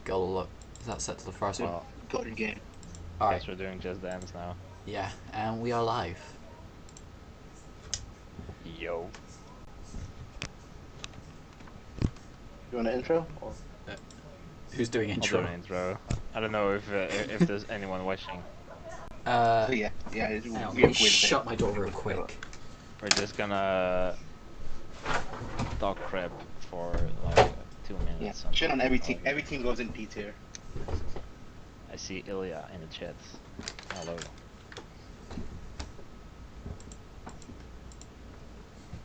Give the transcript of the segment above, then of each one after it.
Go look. Is that set to the first one? Well, Golden game. Alright. guess we're doing Just Dance now. Yeah, and we are live. Yo. You want an intro? Or? Who's doing I'll do intro? an intro. I don't know if there's anyone watching. Oh, yeah. Hang on, We let me have to wait a shut bit. my door real quick. We're just gonna talk crap for like 2 minutes. Yeah. something. Shit on every team. Every team goes in P tier. I see Ilya in the chat. Hello.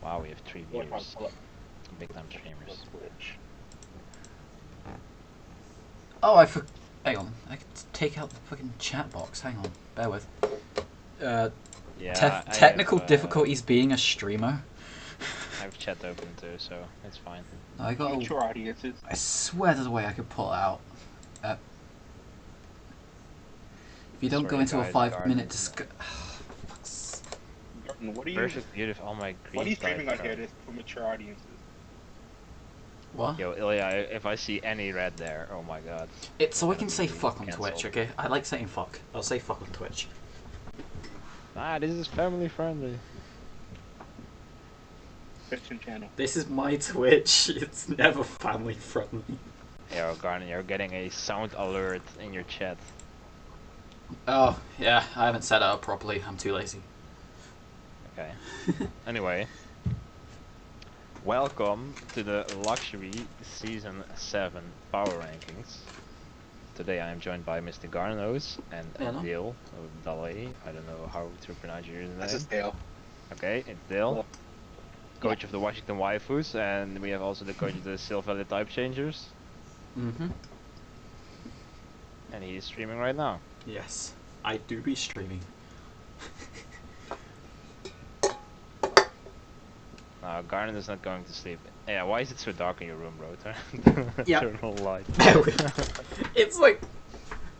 Wow, we have 3 viewers. Big time streamers. Twitch. Oh, hang on. I could take out the fucking chat box. Hang on. Bear with. Yeah, Technical I have, difficulties being a streamer. I have chat open too, so it's fine. I got. Mature audiences. I swear there's a way I could pull it out. If you don't Sorry, go into a guys, 5-minute garbage. What are you? Perfect, beautiful. Oh my green. What are you streaming type on here card. that's for mature audiences? What? Yo, Ilya, if I see any red there, oh my god. It's so I can say Be fuck on cancelled. Twitch, okay? I like saying fuck. I'll say fuck on Twitch. Ah, this is family friendly. Christian channel. This is my Twitch. It's never family friendly. Yo, Garden, you're getting a sound alert in your chat. Oh, yeah. I haven't set it up properly. I'm too lazy. Okay. Anyway. Welcome to the Luxury Season 7 Power Rankings. Today I am joined by Mr. Garnos and Hello. Dale, or Dale, I don't know how to pronounce your That's name. his tail. Okay, it's Dale, Hello. coach of the Washington Waifus, and we have also the coach of the Silver Valley Type Changers, Mm-hmm. and he is streaming right now. Yes. I do be streaming. Now, Garnet is not going to sleep. Yeah, why is it so dark in your room, Rotor? Yeah. Turn on light. It's like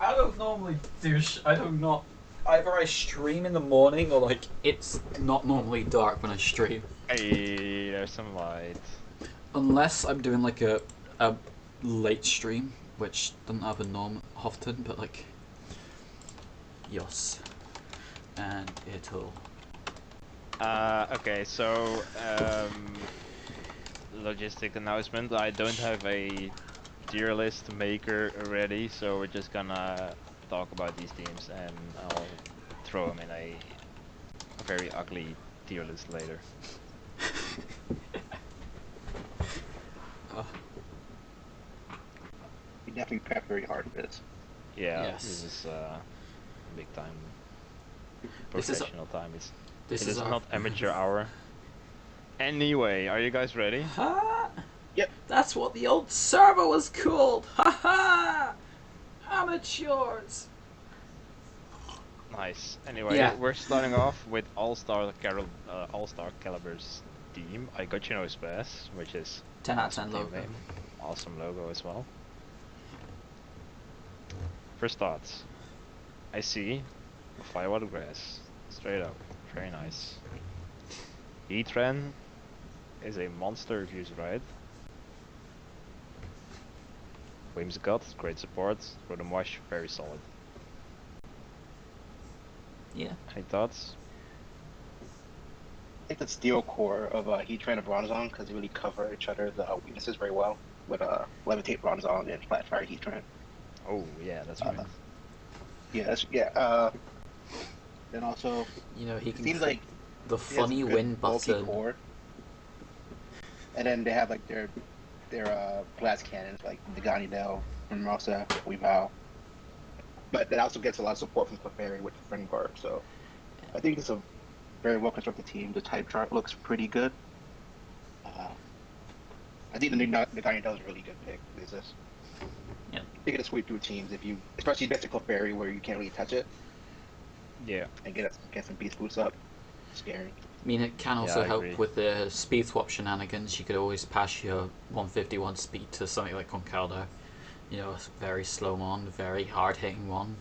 I don't normally do. I don't not. Either I stream in the morning or like it's not normally dark when I stream. Hey, there's some light. Unless I'm doing like a late stream, which doesn't happen often, but like yes, and it'll. Okay, so logistic announcement. I don't have a tier list maker ready, so we're just gonna talk about these teams, and I'll throw them in a very ugly tier list later. You definitely prep very hard for this. Yeah, Yes. this is big time This is professional time. This It is is our not amateur hour. Anyway, are you guys ready? Ha! Yep. That's what the old server was called. Ha ha! Amateurs. Nice. Anyway, Yeah. we're starting off with All-Star Caliber's team. I got you no space, which is 10 out of 10 team logo. name. Awesome logo as well. First thoughts. I see Firewater Grass. Straight up. Very nice. Heatran is a monster if used right. Whimsicott, great support. Rodham Wash, very solid. Yeah. Any thoughts? I think the steel core of Heatran and Bronzong because they really cover each other's weaknesses very well with Levitate Bronzong and Flat Fire Heatran. Oh yeah, that's right. Then also, You know, he it can seems click like the he has a funny good win bulky button. core. And then they have like their blast cannons like the Ganidel, Mimosa, Weavile. But that also gets a lot of support from Clefairy with the Friend Guard. So I think it's a very well constructed team. The type chart looks pretty good. I think the Ganidel is a really good pick. Is this? Yeah. You're gonna sweep through teams if you, especially against the Clefairy where you can't really touch it Yeah. and get some beast boosts up. Scary. I mean, it can also I help agree. with the speed swap shenanigans. You could always pass your 151 speed to something like Concaldo. You know, a very slow one, very hard hitting one.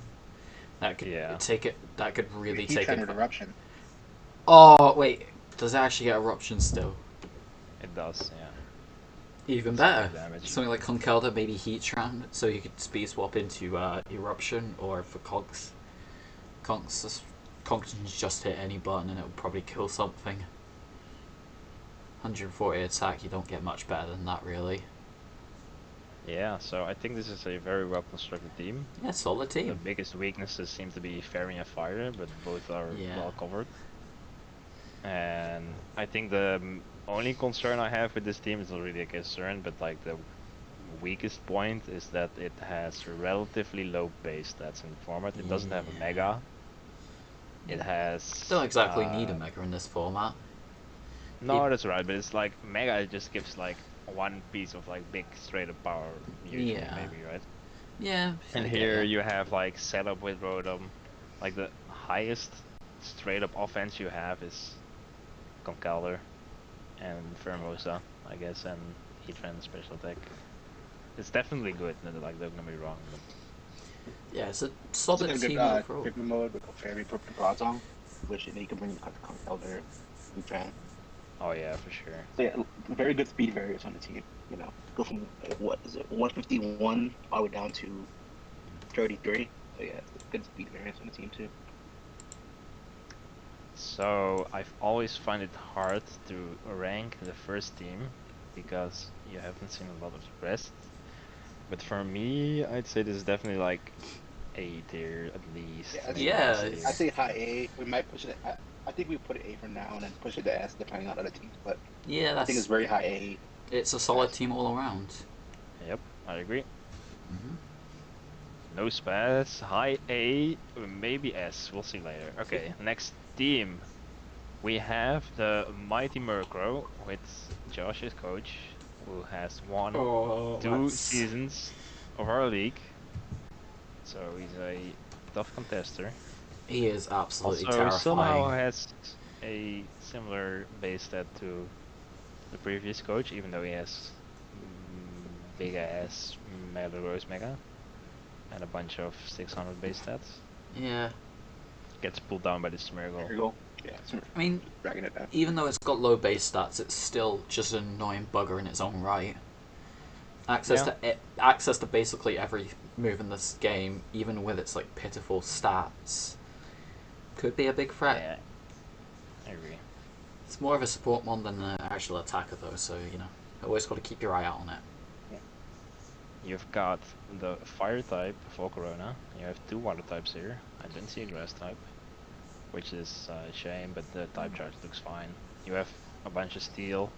That could take it. That could really take Heatran it. with Eruption. Oh wait, does it actually get eruption still? It does, yeah. Even better. damage. Something like Conkelda, maybe Heatran, so you could speed swap into Eruption, or for Conks. Conks can just hit any button and it will probably kill something. 140 attack, you don't get much better than that, really. Yeah, so I think this is a very well constructed team. Yeah, solid team. The biggest weaknesses seem to be Fairy and Fire, but both are well covered. And I think the only concern I have with this team is not really a concern, but like the weakest point is that it has relatively low base stats in the format. It doesn't have a Mega. It has... Don't exactly need a Mega in this format. No, that's right, but it's like Mega just gives like one piece of like big straight up power usually, maybe, right? Yeah. And here you have like setup with Rotom. Like the highest straight up offense you have is Conkeldurr and Fermosa, I guess, and Heatran special attack. It's definitely good, like don't get me wrong. But... Yeah, it's a solid it's team good, overall. Pigment mode with Fairy Purple Broadsong, which you can bring Conkeldurr, Heatran. Oh yeah, for sure. So yeah, very good speed variance on the team. You know, go from what is it, 151 all the way down to 33. So yeah, good speed variance on the team too. So I've always find it hard to rank the first team because you haven't seen a lot of the rest. But for me, I'd say this is definitely like A tier at least. Yeah, I say high A. We might push it. I think we put it A for now and then push it to S depending on other teams. But yeah, I think it's very high A. It's a solid team all around. Yep, I agree. No spaz, high A, maybe S. We'll see later. Okay, next team. We have the mighty Murkrow with Josh as coach, who has won 2 seasons of our league. So he's a tough contester. He is absolutely also, terrifying. Somehow has a similar base stat to the previous coach, even though he has big ass Rose Mega and a bunch of 600 base stats. Yeah. Gets pulled down by the Smeargle. Yeah, I mean, even though it's got low base stats, it's still just an annoying bugger in its own right. Access to basically every move in this game, even with its like pitiful stats, could be a big threat. Yeah, I agree. It's more of a support one than an actual attacker, though. So always got to keep your eye out on it. Yeah. You've got the fire type Volcarona. You have 2 water types here. I don't see a grass type, which is a shame, but the type chart looks fine. You have a bunch of steel.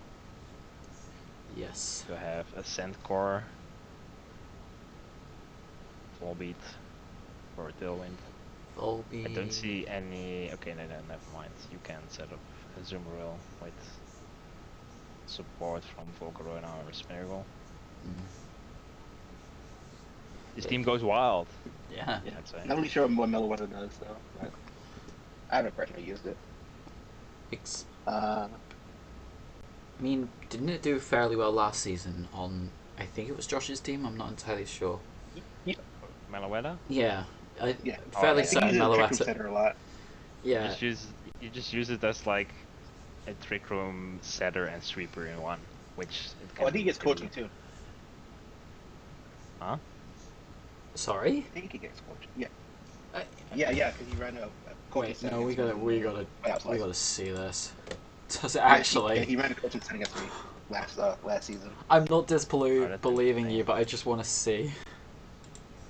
Yes. You have a Centaur, Volbeat, or Tailwind. Volbeat. I don't see any. Okay, no, never mind. You can set up a Zoomeril with support from Volcarona or Smeargle. This team goes wild. Yeah. I'd say. Not really sure what Melloweather does, though. But I haven't personally used it. I mean, didn't it do fairly well last season on, I think it was Josh's team? I'm not entirely sure. Yeah. Melloweather? Yeah. Fairly certain Melloweather. Center a lot. Yeah. You just use it as like a Trick Room setter and sweeper in one, which it can I think he gets coaching too. Huh? Sorry? I think he gets coaching. Yeah. Yeah, because he ran a coaching setting. Wait, no, we gotta see this. Does it yeah, actually? He ran a coaching setting against me last season. I'm not disbelieving you, but I just want to see.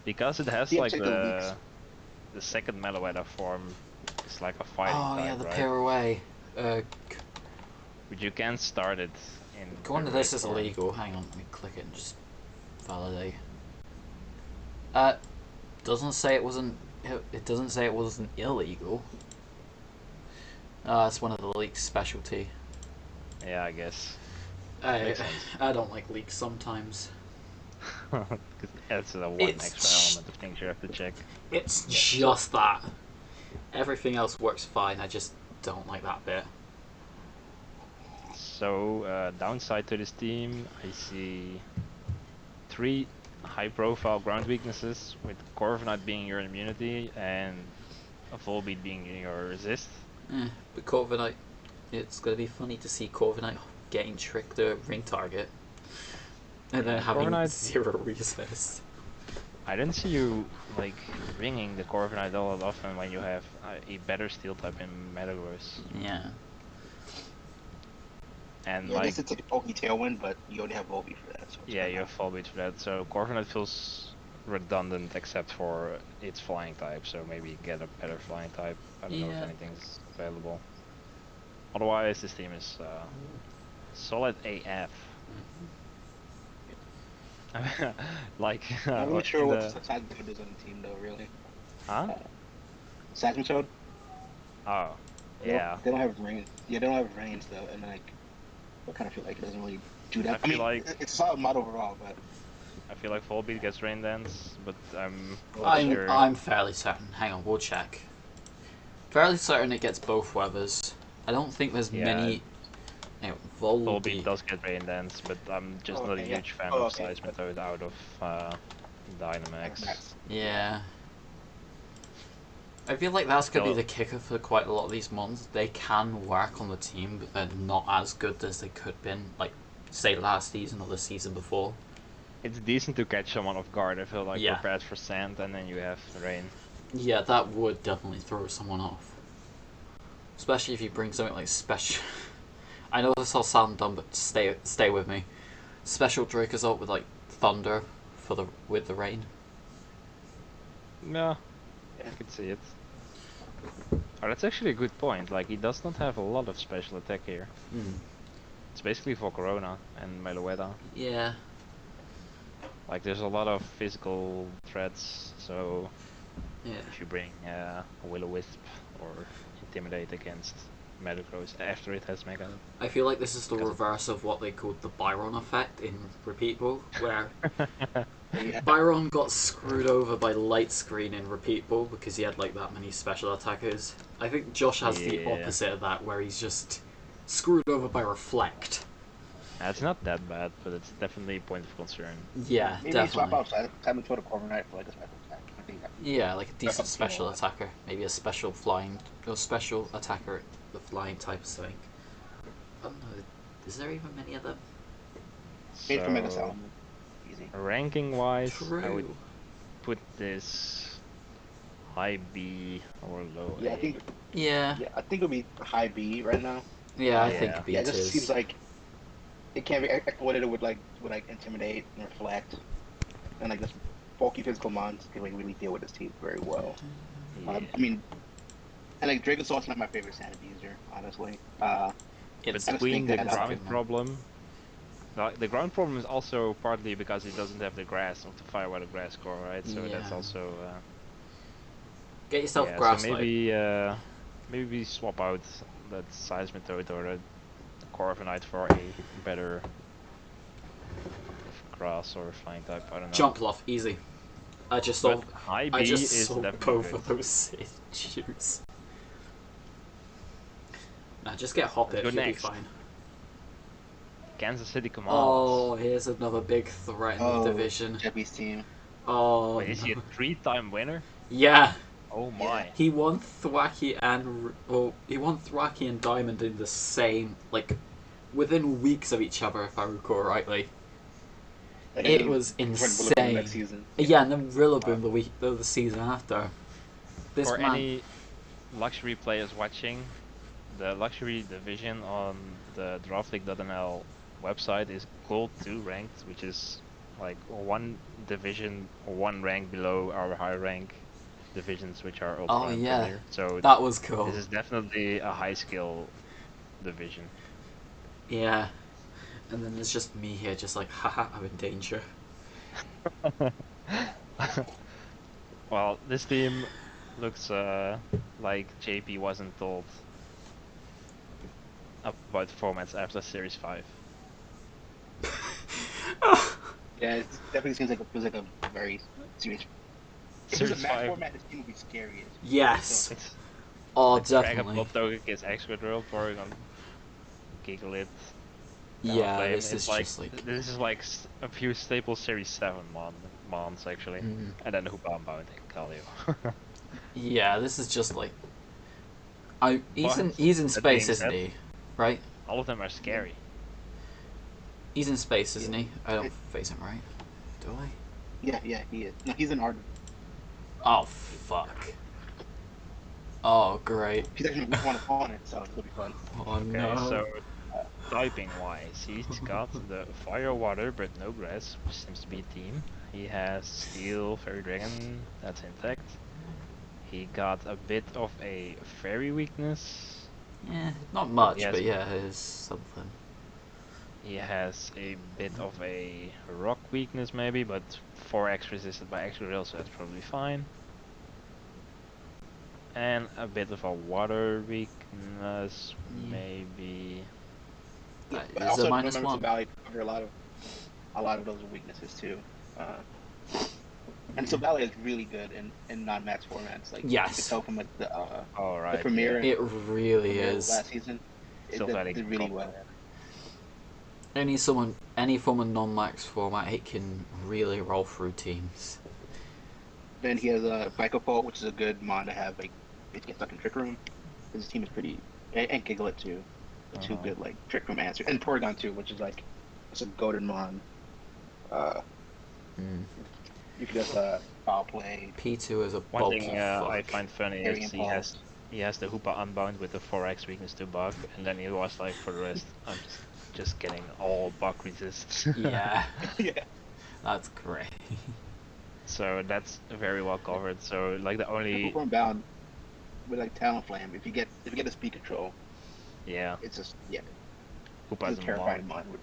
Because it has like the second Melloweather form is like a fighting type, yeah, the right? Pirouet. But you can start it in. Going to this is illegal. Hang on, let me click it and just validate. Doesn't say it wasn't. It doesn't say it wasn't illegal. It's one of the leaks' specialty. Yeah, I guess. I don't like leaks sometimes. That's the one extra element of things you have to check. It's just that. Everything else works fine. I just don't like that bit. So, downside to this team, I see 3 high-profile ground weaknesses, with Corviknight being your immunity and a Volbeat being your resist. But Corviknight, it's gonna be funny to see Corviknight getting tricked to ring target. And then having Corviknight, 0 resist. I didn't see you like ringing the Corviknight all that often when you have a better steel type in Metagross. Yeah. Yeah, And I like, guess it's a Pokey Tailwind, but you only have Volbeat for that. So yeah, you have Fall Beat for that. So Corviknight feels redundant except for its flying type. So maybe get a better flying type. I don't know if anything's available. Otherwise, this team is solid AF. Like, I'm not sure in what the... Seismitoad is on the team, though, really. Huh? Seismitoad? Oh, yeah. They don't have range. Yeah, they don't have range, though, and like, I kind of feel like it doesn't really do that. I feel like it's a solid mod overall, but I feel like Volbeat gets Rain Dance, but I'm sure. I'm fairly certain. Hang on, we'll check. Fairly certain it gets both weathers. I don't think there's many. Anyway, Volbeat does get Rain Dance, but I'm just not a huge fan of Seismitoad out of Dynamax. Yeah. I feel like that's going to be the kicker for quite a lot of these mons. They can work on the team, but they're not as good as they could have been, like, say, last season or the season before. It's decent to catch someone off guard. I feel like prepared for Sand, and then you have Rain. Yeah, that would definitely throw someone off. Especially if you bring something like Special... I know this all sounds dumb, but stay with me. Special Dracozolt with, like, Thunder with the Rain. Yeah, I could see it. Oh, that's actually a good point. Like, he does not have a lot of special attack here. It's basically for Corona and Meloetta. Yeah. Like, there's a lot of physical threats, so if you bring a Will-O-Wisp or Intimidate against Metagross after it has Mega... I feel like this is the reverse of what they called the Byron effect in Repeat Ball, where Byron got screwed over by Light Screen in Repeat Ball because he had like that many special attackers. I think Josh has the opposite of that, where he's just screwed over by Reflect. It's not that bad, but it's definitely a point of concern. Yeah, maybe definitely. Maybe swap out Seismitoad or Corviknight for like a special attack. I think yeah, like a decent special attacker. Maybe a special flying or special attacker, the flying type or something. I don't know. Is there even many of them? So, ranking wise, I would put this high B or low A. I think. Yeah, I think it would be high B right now. Yeah, I think B. Yeah, it just seems like it can be exploited with like Intimidate and Reflect, and like this bulky physical mons can like really deal with this team very well. I mean, and like Dracozoult's not my favorite Sand user, honestly. Between the ground problem, the ground problem is also partly because it doesn't have the grass of the Firewater Grass core, right? So that's also. Get yourself grass. So maybe we swap out that Seismitoad or a Corviknight for a better grass or flying type. I don't know. Jumpluff, easy. I just saw. High B I just is saw definitely both of those issues. Nah, just get Hoppip, you'll be fine. Kansas City Commandos. Oh, here's another big threat in the division. Jeppy's team. Oh. Wait, is he a 3-time winner? Yeah. Oh my. He won Thwacky and Diamond in the same, like, within weeks of each other, if I recall rightly. It was insane. Next season. Yeah, and then Rillaboom the season after. For any luxury players watching, the luxury division on the draftleague.nl website is Gold 2 ranked, which is like one division or one rank below our high rank divisions, which are Ultra and Premier. So that was cool. This is definitely a high skill division. Yeah. And then there's just me here, just like, haha, I'm in danger. Well, this team looks like JP wasn't told about formats after Series 5. Yeah, it definitely seems like it feels like a very serious. If there's a match format, this team would be scary. Yes. Definitely. Dragon Toga gets extra drill, Porygon Giglit. Yeah, this is like, just like... This is like a few staple Series 7 mons actually. And then Hoopam Bound and Galio. Yeah, this is just like... he's in space, isn't he? Right? All of them are scary. He's in space, isn't he? I don't face him right, do I? Yeah, he is. No, he's in Arden. Oh fuck. Oh great. He's actually one opponent, so it'll be fun. Oh Okay, no. so typing wise, he's got the fire, water, but no grass, which seems to be a theme. He has steel, fairy dragon, that's intact. He got a bit of a fairy weakness. Yeah, not much, has- but yeah, it is something. He has a bit of a rock weakness maybe, but 4x resisted by X rail, so that's probably fine. And a bit of a water weakness, maybe. Yeah, That but is also a remember -1. Valley cover a lot of those weaknesses too. And so Valley is really good in non-max formats. Like you could Yes. tell from like the Alright, premiere. It really Premiere is. last season. It Still did really well. Any form of non-max format, he can really roll through teams. Then he has a Psychopault, which is a good mon to have. Like if you get stuck in Trick Room, his team is pretty. And Giglet too. Two good like Trick Room answers. And Porygon too, which is like it's a golden mon. You can just foul play. P2 is a One bulky thing fuck. I find funny Very is involved. he has the Hoopa Unbound with the 4x weakness to bug, and then he was like, for the rest, I'm just getting all bug resists. Yeah, Yeah. that's great. So that's very well covered. So like the only Hoopa Unbound with like Talonflame, if you get the speed control, yeah, it's just Hoopa's it's a a terrifying mon. mon.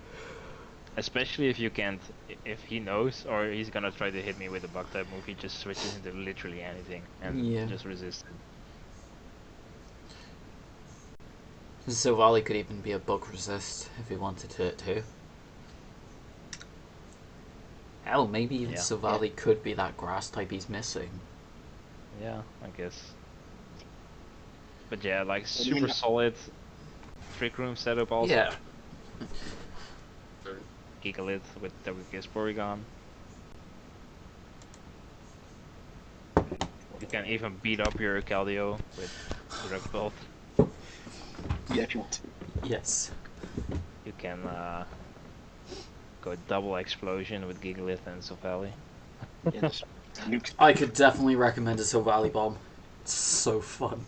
Especially if you can't, if he knows or he's gonna try to hit me with a bug type move, he just switches into literally anything and just resists it. Silvally could even be a bug resist if he wanted to too. Hell, maybe even Silvally could be that grass type he's missing. Yeah, I guess. But yeah, like super solid Trick Room setup also. Yeah. Gigalit with WKS Porygon. You can even beat up your Keldeo with Direct Bolt. Yeah, if you want to. Yes. You can go double explosion with Gigalith and Silvally. Yeah, just nuke. I could definitely recommend a Silvally Bomb. It's so fun.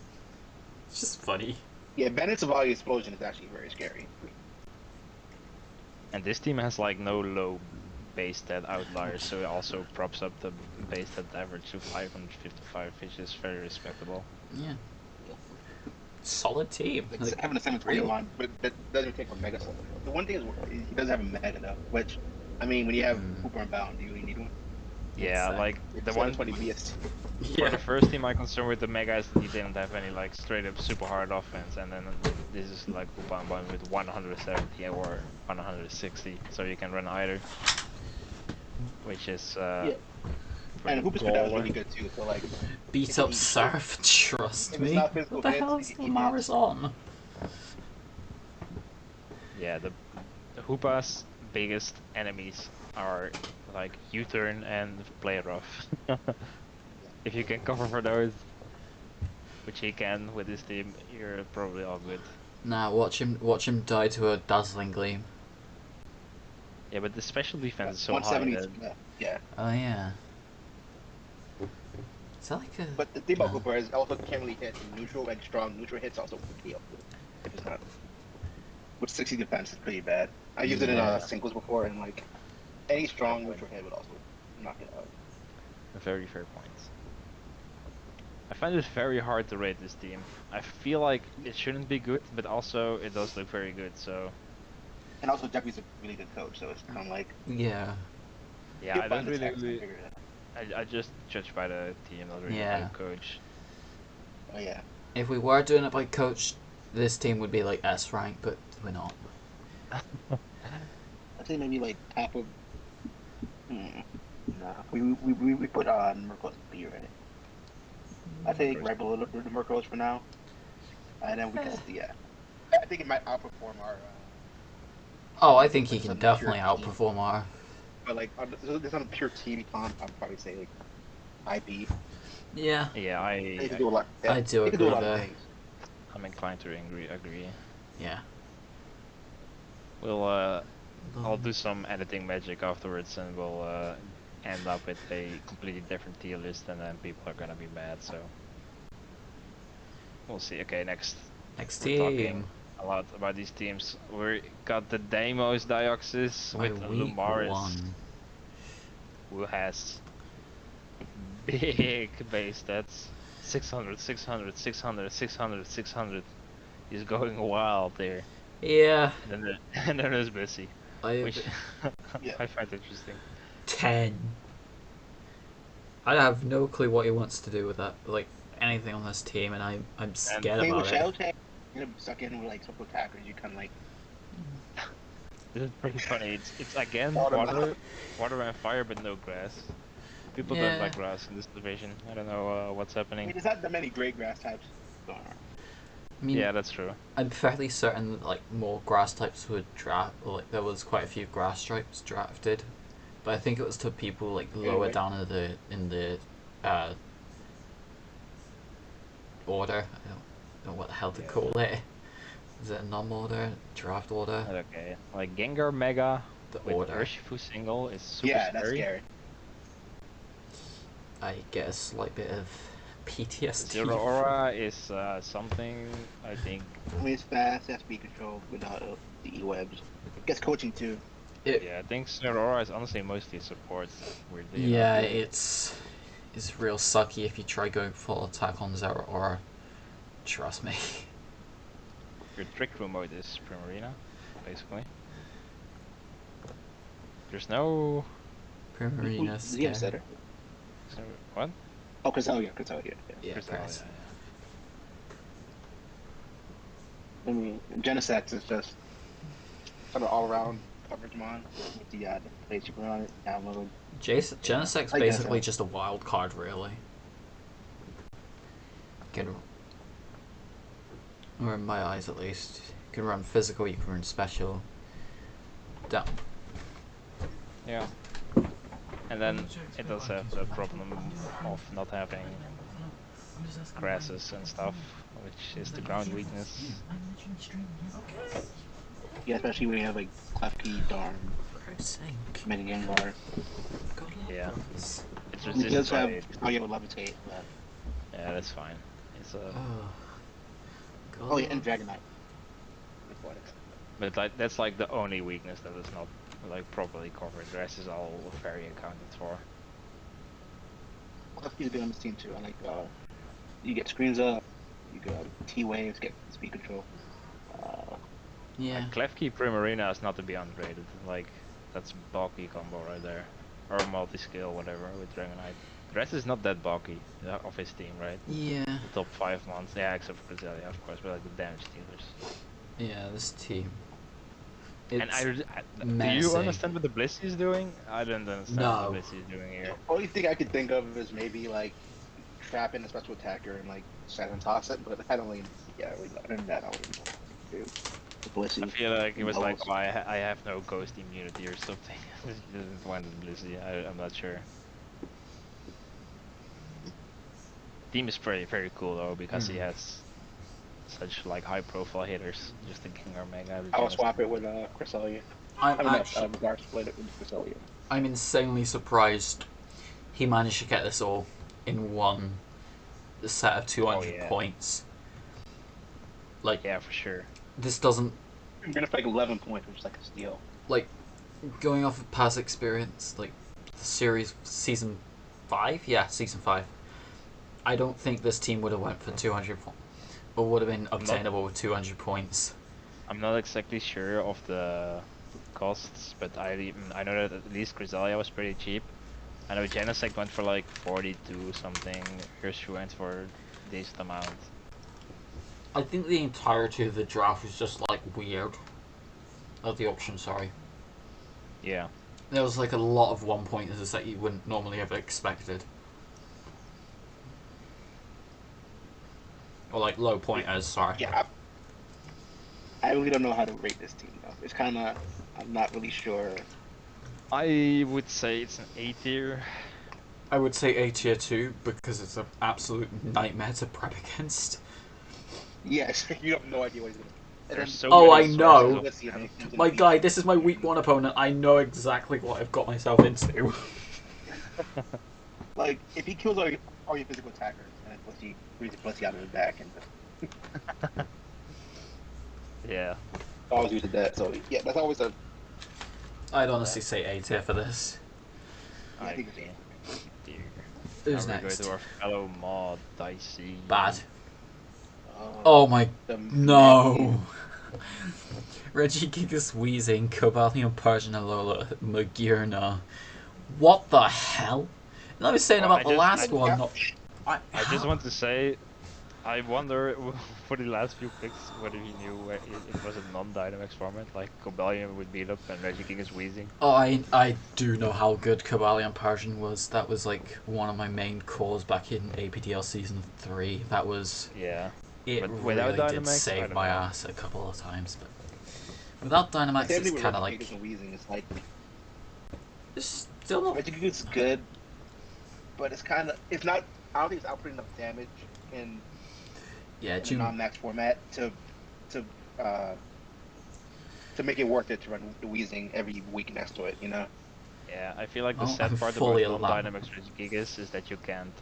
It's just funny. Yeah, Bennett's Valley Explosion is actually very scary. And this team has like no low base stat outliers, so it also props up the base stat average to 555, which is very respectable. Yeah. Solid team. Like having a 720 line, but that doesn't take a Mega Slug. The one thing is he doesn't have a Mega though, which, I mean, when you have Hooper Unbound, do you really need one? Yeah, like the one for the first team, my concern with the Mega is that he didn't have any like straight up super hard offense, and then this is like Hoopa Unbound with 170 or 160, so you can run either, which is and Hoopa's Unbound is really good too. So like beat up Surf, trust me. What the hell is Maris on? Yeah, the Hoopa's biggest enemies are like U-turn and play rough. If you can cover for those, which he can with his team, you're probably all good. Nah, watch him die to a dazzling gleam. Yeah, but the special defense is so 170 high. Yeah. Oh yeah. Is that like a? But the thing about Hooper is also can't really hit neutral, and strong neutral hits also KO. If it's not. With 60 defense is pretty bad. I used it in singles before, and like any strong neutral hit would also knock it out. Very fair points. I find it very hard to rate this team. I feel like it shouldn't be good, but also it does look very good, so... And also Jeffrey's a really good coach, so it's kind of like... Yeah. Yeah, I don't really... I just judge by the team, not really by the coach. Oh yeah. If we were doing it by coach, this team would be like S rank, but we're not. I'd say maybe like top of... Nah, we put Murkos B already. I think right below the Murkos for now. And then we can I think it might outperform our... Oh, I think he can definitely outperform our... But like, this on a pure TV comp, I'd probably say like IB. Yeah. Yeah, I do a lot. Yeah, I do agree there. I'm inclined to agree. Yeah. We'll I'll do some editing magic afterwards, and we'll end up with a completely different tier list, and then people are gonna be mad. So we'll see. Okay, next. Next We're team. talking a lot about these teams. We got the Deimos Dioxys My with week Lumaris, one. who has big base stats. 600, 600, 600, 600, 600. He's going wild there. Yeah. And then there's Bessie, which Yeah. I find interesting. 10. I have no clue what he wants to do with that. Like anything on this team, and I'm scared about with it. Shadow Tag, you're gonna be stuck in with like some attackers. You kind of like. This is pretty funny. It's again water and fire, but no grass. People don't like grass in this division. I don't know what's I happening. mean, there's not that many great grass types going on. I mean, Yeah, that's true. I'm fairly certain that, like, more grass types would draft. Like, there was quite a few grass types drafted, but I think it was to people like lower down in the order. I don't know what the hell to call it. Is it a non-order, draft order? Okay, like Gengar Mega The with order. Urshifu single is super Yeah, scary. that's scary. I get a slight bit of PTSD. Zero Aura is something I think. I mean, it's fast, has speed control without the E-webs. Gets coaching too. Yeah, I think Zero Aura is honestly mostly support. Weirdly Yeah, enough. it's real sucky if you try going full attack on Zero Aura. Trust me. Your Trick Room mode is Primarina, basically. There's no. Primarina Does he have a setter? What? Oh, Cresselia. Yeah, Crystal, press. I mean, Genesect is just sort of all-around coverage mon with the play super on it, download. Genesec's I guess basically so. just a wild card, really. Or in my eyes, at least. You can run physical, you can run special. Down. Yeah. And then it does have the problem of not having grasses and stuff, which is the ground weakness. Yeah, especially when you have like Klefki, Darn, Mega Gengar. Yeah. It's He does have resisted oh yeah, with Levitate. Yeah, that's fine. It's Oh yeah, and Dragonite. But like that's like the only weakness that is not like properly covered. The rest is all very accounted for. Klefki's good on this team too. I like you get screens up, you got T-waves, get speed control. Yeah. Like Klefki Primarina is not to be underrated. Like that's bulky combo right there, or multi-skill whatever with Dragonite. The rest is not that bulky of his team, right? Yeah. The top 5 months, yeah, except for Cresselia, of course, but like the damage dealers. Yeah, this team. And do you understand what the Blissey is doing? I don't understand what the Blissey is doing here. The only thing I could think of is maybe like trapping a special attacker and like silent toss it, but I don't really, other than that, I wouldn't do the Blissey. I feel like it was like, oh, I have no ghost immunity or something. He didn't want the Blissey, I'm not sure. Team is very cool though, because he has such like high profile hitters. Just thinking our Mega. I will swap it with Cresselia. I'm insanely surprised he managed to get this all in one set of 200 points. Like, yeah, for sure. This doesn't. I'm gonna like 11 points, which is like a steal. Like, going off of past experience, like the series season 5, yeah, season 5. I don't think this team would have went for 200 points, or would have been obtainable with 200 points. I'm not exactly sure of the costs, but I know that at least Cresselia was pretty cheap. I know Genesect went for like 42 something. Urshifu went for a decent amount. I think the entirety of the draft was just like weird. Of the option, sorry. Yeah. There was like a lot of 1-pointers that you wouldn't normally have expected. Or like low pointers, sorry. Yeah. I really don't know how to rate this team though. It's kind of, I'm not really sure. I would say it's an A tier. I would say A tier too, because it's an absolute nightmare to prep against. Yes, you have no idea what he's gonna do. There's so Oh, many I know. sources of- My guy, this is my week 1 opponent. I know exactly what I've got myself into. Like, if he kills all your physical attackers, and then puts you out of the back, and Yeah. always uses that. So yeah, that's always a. I'd honestly say A tier for this. Yeah, I think Okay. it's Dear. Who's Now we next? go to our fellow mod, Dicey. Bad. oh, Oh my... the No! Reggie Gigas Wheezing, Cobalion Persian Alola, Magirna. What the hell? And I was saying Well, about the last I- one. yeah. Not, I just want to say, I wonder for the last few picks whether he knew it was a non-Dynamax format, like Cobalion would beat up and Regiking is wheezing. Oh, I do know how good Cobalion Persian was. That was like one of my main cores back in APDL Season 3. That was... Yeah. It But really without did Dynamax, I save don't my know. ass a couple of times. But without Dynamax, Same it's thing with kind of Regigigas like... and Wheezing. It's like It's still not... Regigigas is good, but it's kind of not. I don't think it's outputting enough damage in Yeah, a non-max format to make it worth it to run the Wheezing every week next to it. You know. Yeah, I feel like the Oh, sad I'm part fully about allowed. non-Dynamax Regigigas is that you can't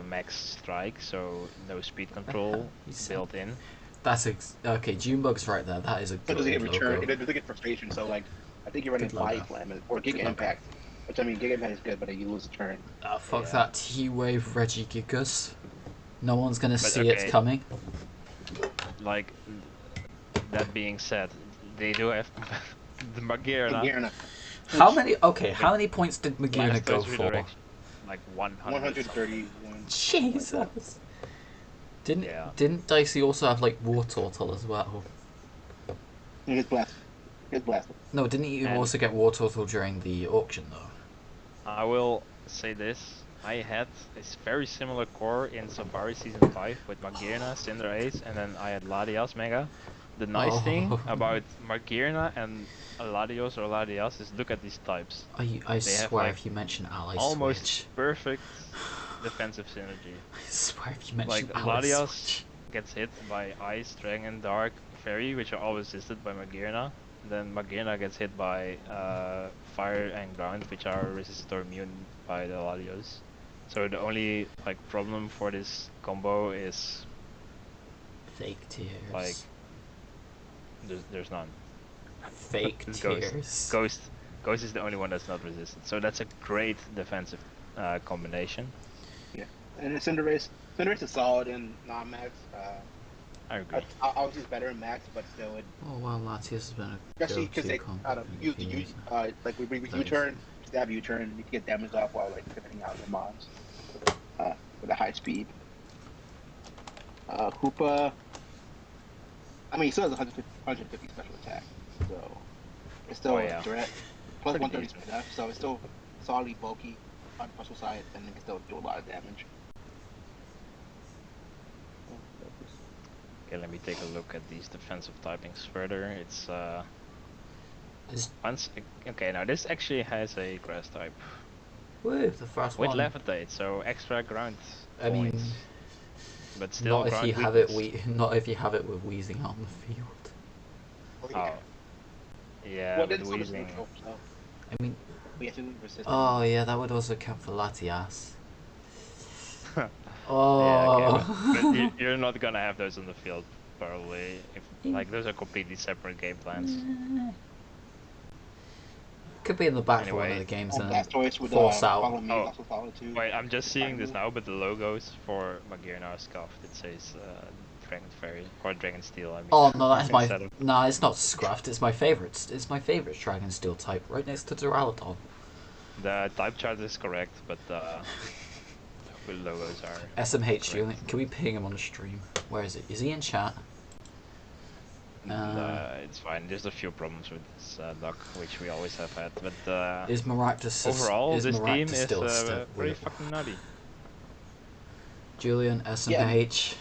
max strike, so no speed control You said- built in. That's okay. Junebug's right there. That is a So it good doesn't get return. logo. It doesn't get frustration. So like, I think you're running Good logo. Fly Slam or Giga Good logo. Impact, which I mean Giga Impact is good, but then you lose a turn. Fuck Yeah. that T-Wave Regigigas. No one's gonna But see okay. it coming. Like, that being said, they do have the Magirna. Magirna, How many? Okay, how many points did Magirna Blast go Dose for? Redirection, like 100. 131. Jesus. Didn't Yeah. didn't Dicey also have like War Turtle as well? His blast. His blast. No, didn't you And- also get War Turtle during the auction though? I will say this. I had a very similar core in Safari Season 5 with Magirna, Cinderace, and then I had Latias Mega. The nice thing Oh. about Magirna and Latios or Latias is look at these types. I They have, swear like, if you mention Ally Almost Switch, perfect defensive synergy. I swear if you mention Like, Ally Latias Switch. gets hit by Ice, Dragon, Dark, Fairy, which are all resisted by Magirna. Then Magirna gets hit by Fire and Ground, which are resisted or immune by the Latios. So the only like problem for this combo is Fake tears. like there's none. Fake It's tears. Ghost is the only one that's not resisted. So that's a great defensive combination. And then Cinderace is solid in non-max. I agree. Obviously, it's better in max, but still, Oh wow, Latias has been a especially because go-to they comp use for years now. like we Nice. U-turn, stab U-turn, you can get damage off while like defending out your mons with a high speed. Koopa, I mean, he still has 150 special attack, so it's still Oh, yeah. a threat. Plus Pretty 130 decent. speed, so it's still solidly bulky on the special side, and it can still do a lot of damage. Okay, let me take a look at these defensive typings further. It's Is- okay. Now this actually has a grass type Woo, the first with one. levitate, so extra ground I mean, points. But still, not if ground you have it. weakness. Not if you have it with Wheezing out in the field. Oh, yeah, Well, with then so does wheezing. neutral, so I mean, we have to be resistant. oh yeah, that would also count for Latias. Yeah, Oh. okay, but you're not gonna have those on the field probably. If like those are completely separate game plans. Could be in the back for one of Anyway, the games And and Blastoise with force out. Follow Me, Oh. also solid too. Wait, I'm just seeing this now, but the logos for Magirna are scuffed. It says Dragon Fairy or Dragon Steel. I mean. Oh no, that's my. instead of- Nah, it's not Scruffed. It's my favorite. It's my favorite Dragon Steel type, right next to Duraludon. The type chart is correct, but the logos are. SMH, correct. Julian, can we ping him on the stream? Where is it? Is he in chat? It's fine. There's a few problems with this luck, which we always have had. But Is Maractus overall, is this team Maractus is still very weird? fucking nutty. Julian, SMH.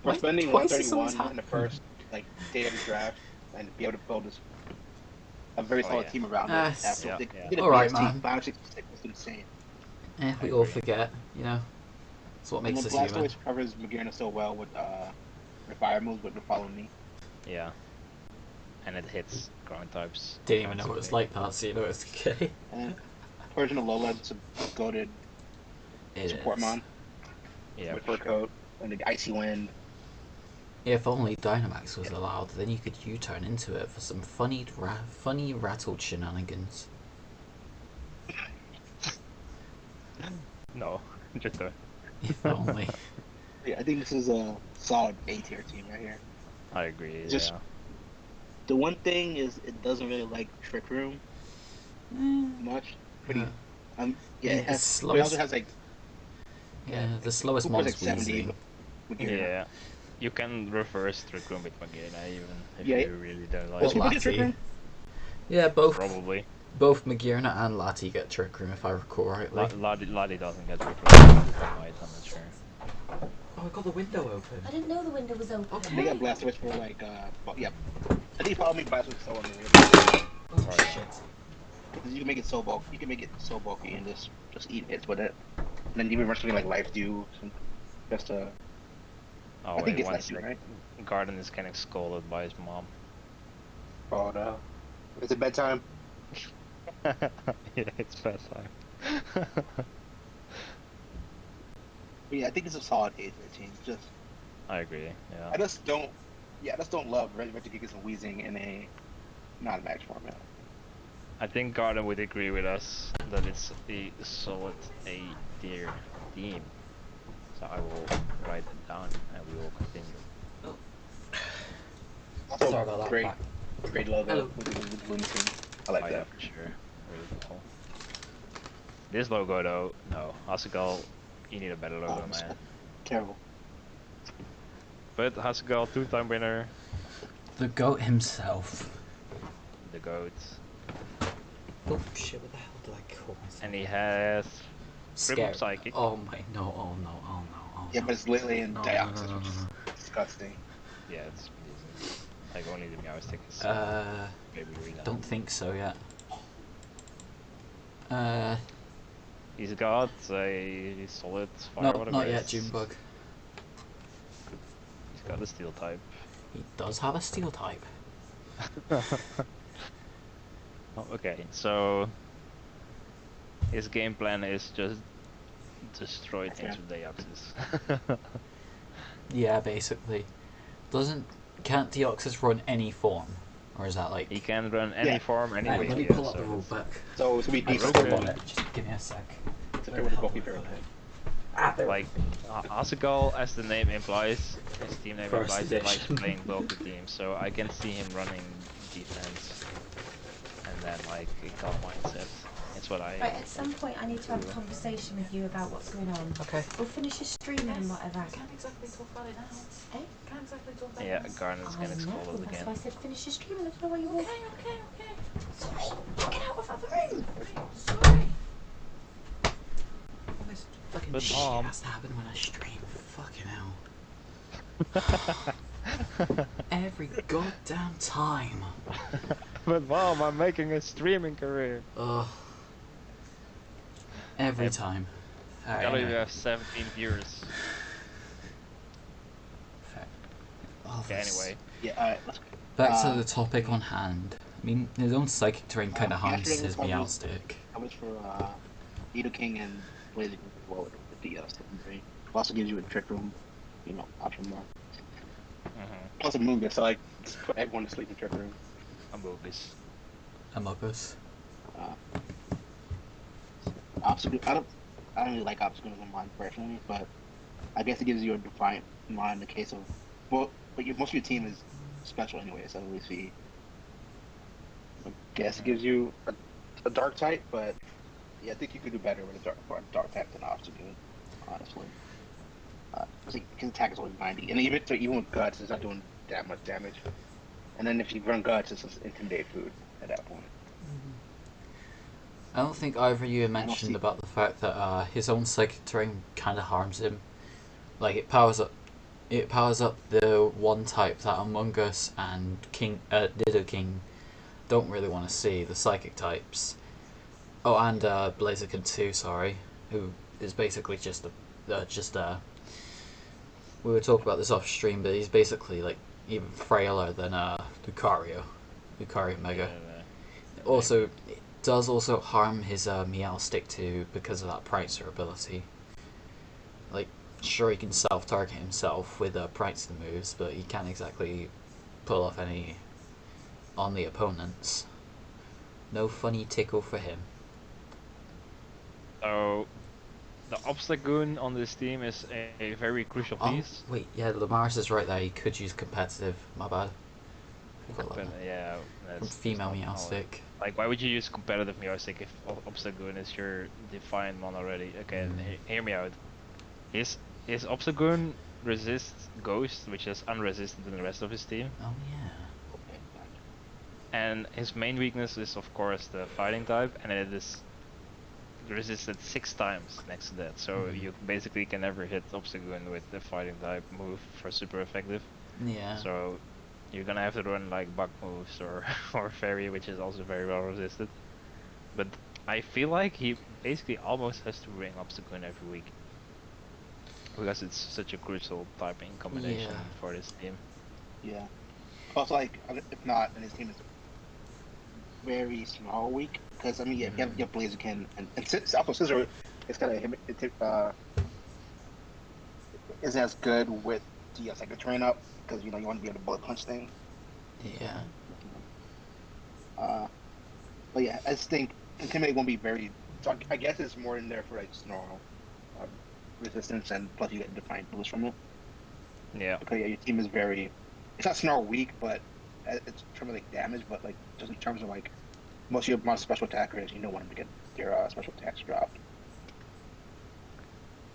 For Why spending twice is always 131 in the happening? first day of the draft and be able to build a very Oh, solid yeah. team around Ah, it. After yeah, they yeah. did a Alright, BST, man. 566 was insane. We I all agree. forget, you know. That's what And makes then us human. Blastoise covers Magirna so well with the fire moves would follow me. Yeah. And it hits ground types. Didn't even know it was like that, so you know it's okay. And Persian Alola goaded support mon. Yeah, with fur coat and the icy wind. If only Dynamax was allowed, then you could U-turn into it for some funny rattled shenanigans. No, just don't. If only. Yeah, I think this is a solid A-tier team right here. I agree, Just, the one thing is it doesn't really like Trick Room much. Pretty, it has. It also has like. The slowest mon's like 70. Weezing. Yeah. You can reverse Trick Room with Magearna even if you really don't like it. Lati. Trick Room? Yeah, both. Probably. Both Magearna and Lati get Trick Room if I recall rightly. Lati doesn't get Trick Room. I'm not sure. Oh, I got the window open. I didn't know the window was open. Okay. They got Blastoise for like, yeah. I think probably Blastoise so on the way. Oh shit. You can make it so bulky. You can make it so bulky and just eat hits with it. And then even run something like Life Dew, just to. Oh, I think wait, it's Life Dew, right? Garden is getting scolded by his mom. Oh no! Is it bedtime? Yeah, it's bedtime. Yeah, I think it's a solid A-13. Just. I agree. Yeah. I just don't love Regigigas and Weezing in a non-match format. I think Garden would agree with us that it's a solid A-tier team. So I will write it down and we will continue. Also, sorry about that. Great logo with the Lunacy. I like that. For sure. Really cool. This logo though, no. Hasegal, you need a better logo, man. Terrible. But Hasegal, 2-time winner. The GOAT himself. The GOAT. Oh shit, what the hell did I call myself? And he has Triple Psychic. Oh my, no, oh no. Yeah, but it's Lily and Dioxys, no. which is disgusting. Yeah, it's amazing. Like only the Meowstic is maybe read don't think so yet. He's got a solid fire No, water not base. yet, Junebug. He's got a steel type. He does have a steel type. Oh, okay, so his game plan is just destroy things with Deoxys. Yeah, basically. Can't Deoxys run any form? Or is that like... He can run any form, any way. Let me pull up the rule book. So it's going to be Just give me a sec. Like, Hasegal, as the name implies, his team name implies, he likes playing bulky teams, so I can see him running defense. And then, like, a top mindset. It's what I... Right, at some point I need to have a conversation with you about what's going on. Okay. We'll finish your streaming and whatever. I can't exactly talk about it now. Eh? Can't exactly talk about it Yeah, Garnet's getting scolded That's again. why I said finish your streaming. I don't know why you walk. Okay. Sorry, get out of the room. Sorry. All this fucking But shit Mom... has to happen when I stream. Fucking hell. Every goddamn time. But Mom, I'm making a streaming career. Ugh. Every time. Alright, Gotta anyway. have 17 viewers. Okay, anyway. Yeah, alright, let's go. Back to the topic on hand. I mean, his own psychic terrain kind of harms his Meowstic. That was for Nidoking and Blazing as well with the secondary. Also gives you a Trick Room, option more. Plus a Moongus, so like, just put everyone to sleep in Trick Room. Amogus. Obstacle. I don't really like obstacles in mine personally, but I guess it gives you a defiant mind in the case of most of your team is special anyway, so we see. I guess it gives you a dark type, but yeah, I think you could do better with a dark type than obstacle, honestly. Because he can attack as only 90, and even with guts, it's not doing that much damage. And then if you run guts, it's just intimidate food at that point. I don't think either of you mentioned about the fact that his own psychic terrain kind of harms him. Like it powers up the one type that Among Us and Nidoking don't really want to see, the psychic types. Oh, and Blaziken too, sorry, who is basically just we were talking about this off stream, but he's basically like even frailer than Lucario Mega. Also, it does also harm his Meow Stick too because of that Prancer ability. Like, sure he can self-target himself with Prancer moves, but he can't exactly pull off any on the opponents. No funny tickle for him. So, the Obstagoon on this team is a very crucial piece. Wait, yeah, Lamaris is right there. He could use competitive. My bad. But yeah, From female Meowstick. Like, why would you use competitive Meowstick if Obstagoon is your defined one already? Okay, hear me out. His Obstagoon resists Ghost, which is unresisted in the rest of his team. Oh yeah. And his main weakness is of course the fighting type, and it is resisted 6 times next to that. So you basically can never hit Obstagoon with the fighting type move for super effective. Yeah. So you're gonna have to run like bug moves or fairy, which is also very well resisted. But I feel like he basically almost has to bring Obstagoon every week, because it's such a crucial typing combination for this team. Yeah. Also, like, if not, then his team is very small weak. Because, I mean, you have Blaziken, and also Scissor is kind of isn't as good with the second train up, because, you know, you want to be able to bullet punch thing. Yeah. But yeah, I just think Intimidate won't be very. So I guess it's more in there for like Snarl resistance, and plus you get Defiant boost from it. Yeah. Okay, yeah, your team is very. It's not Snarl weak, but it's in terms of like damage, but like just in terms of like most of your special attackers, you don't want them to get their special attacks dropped.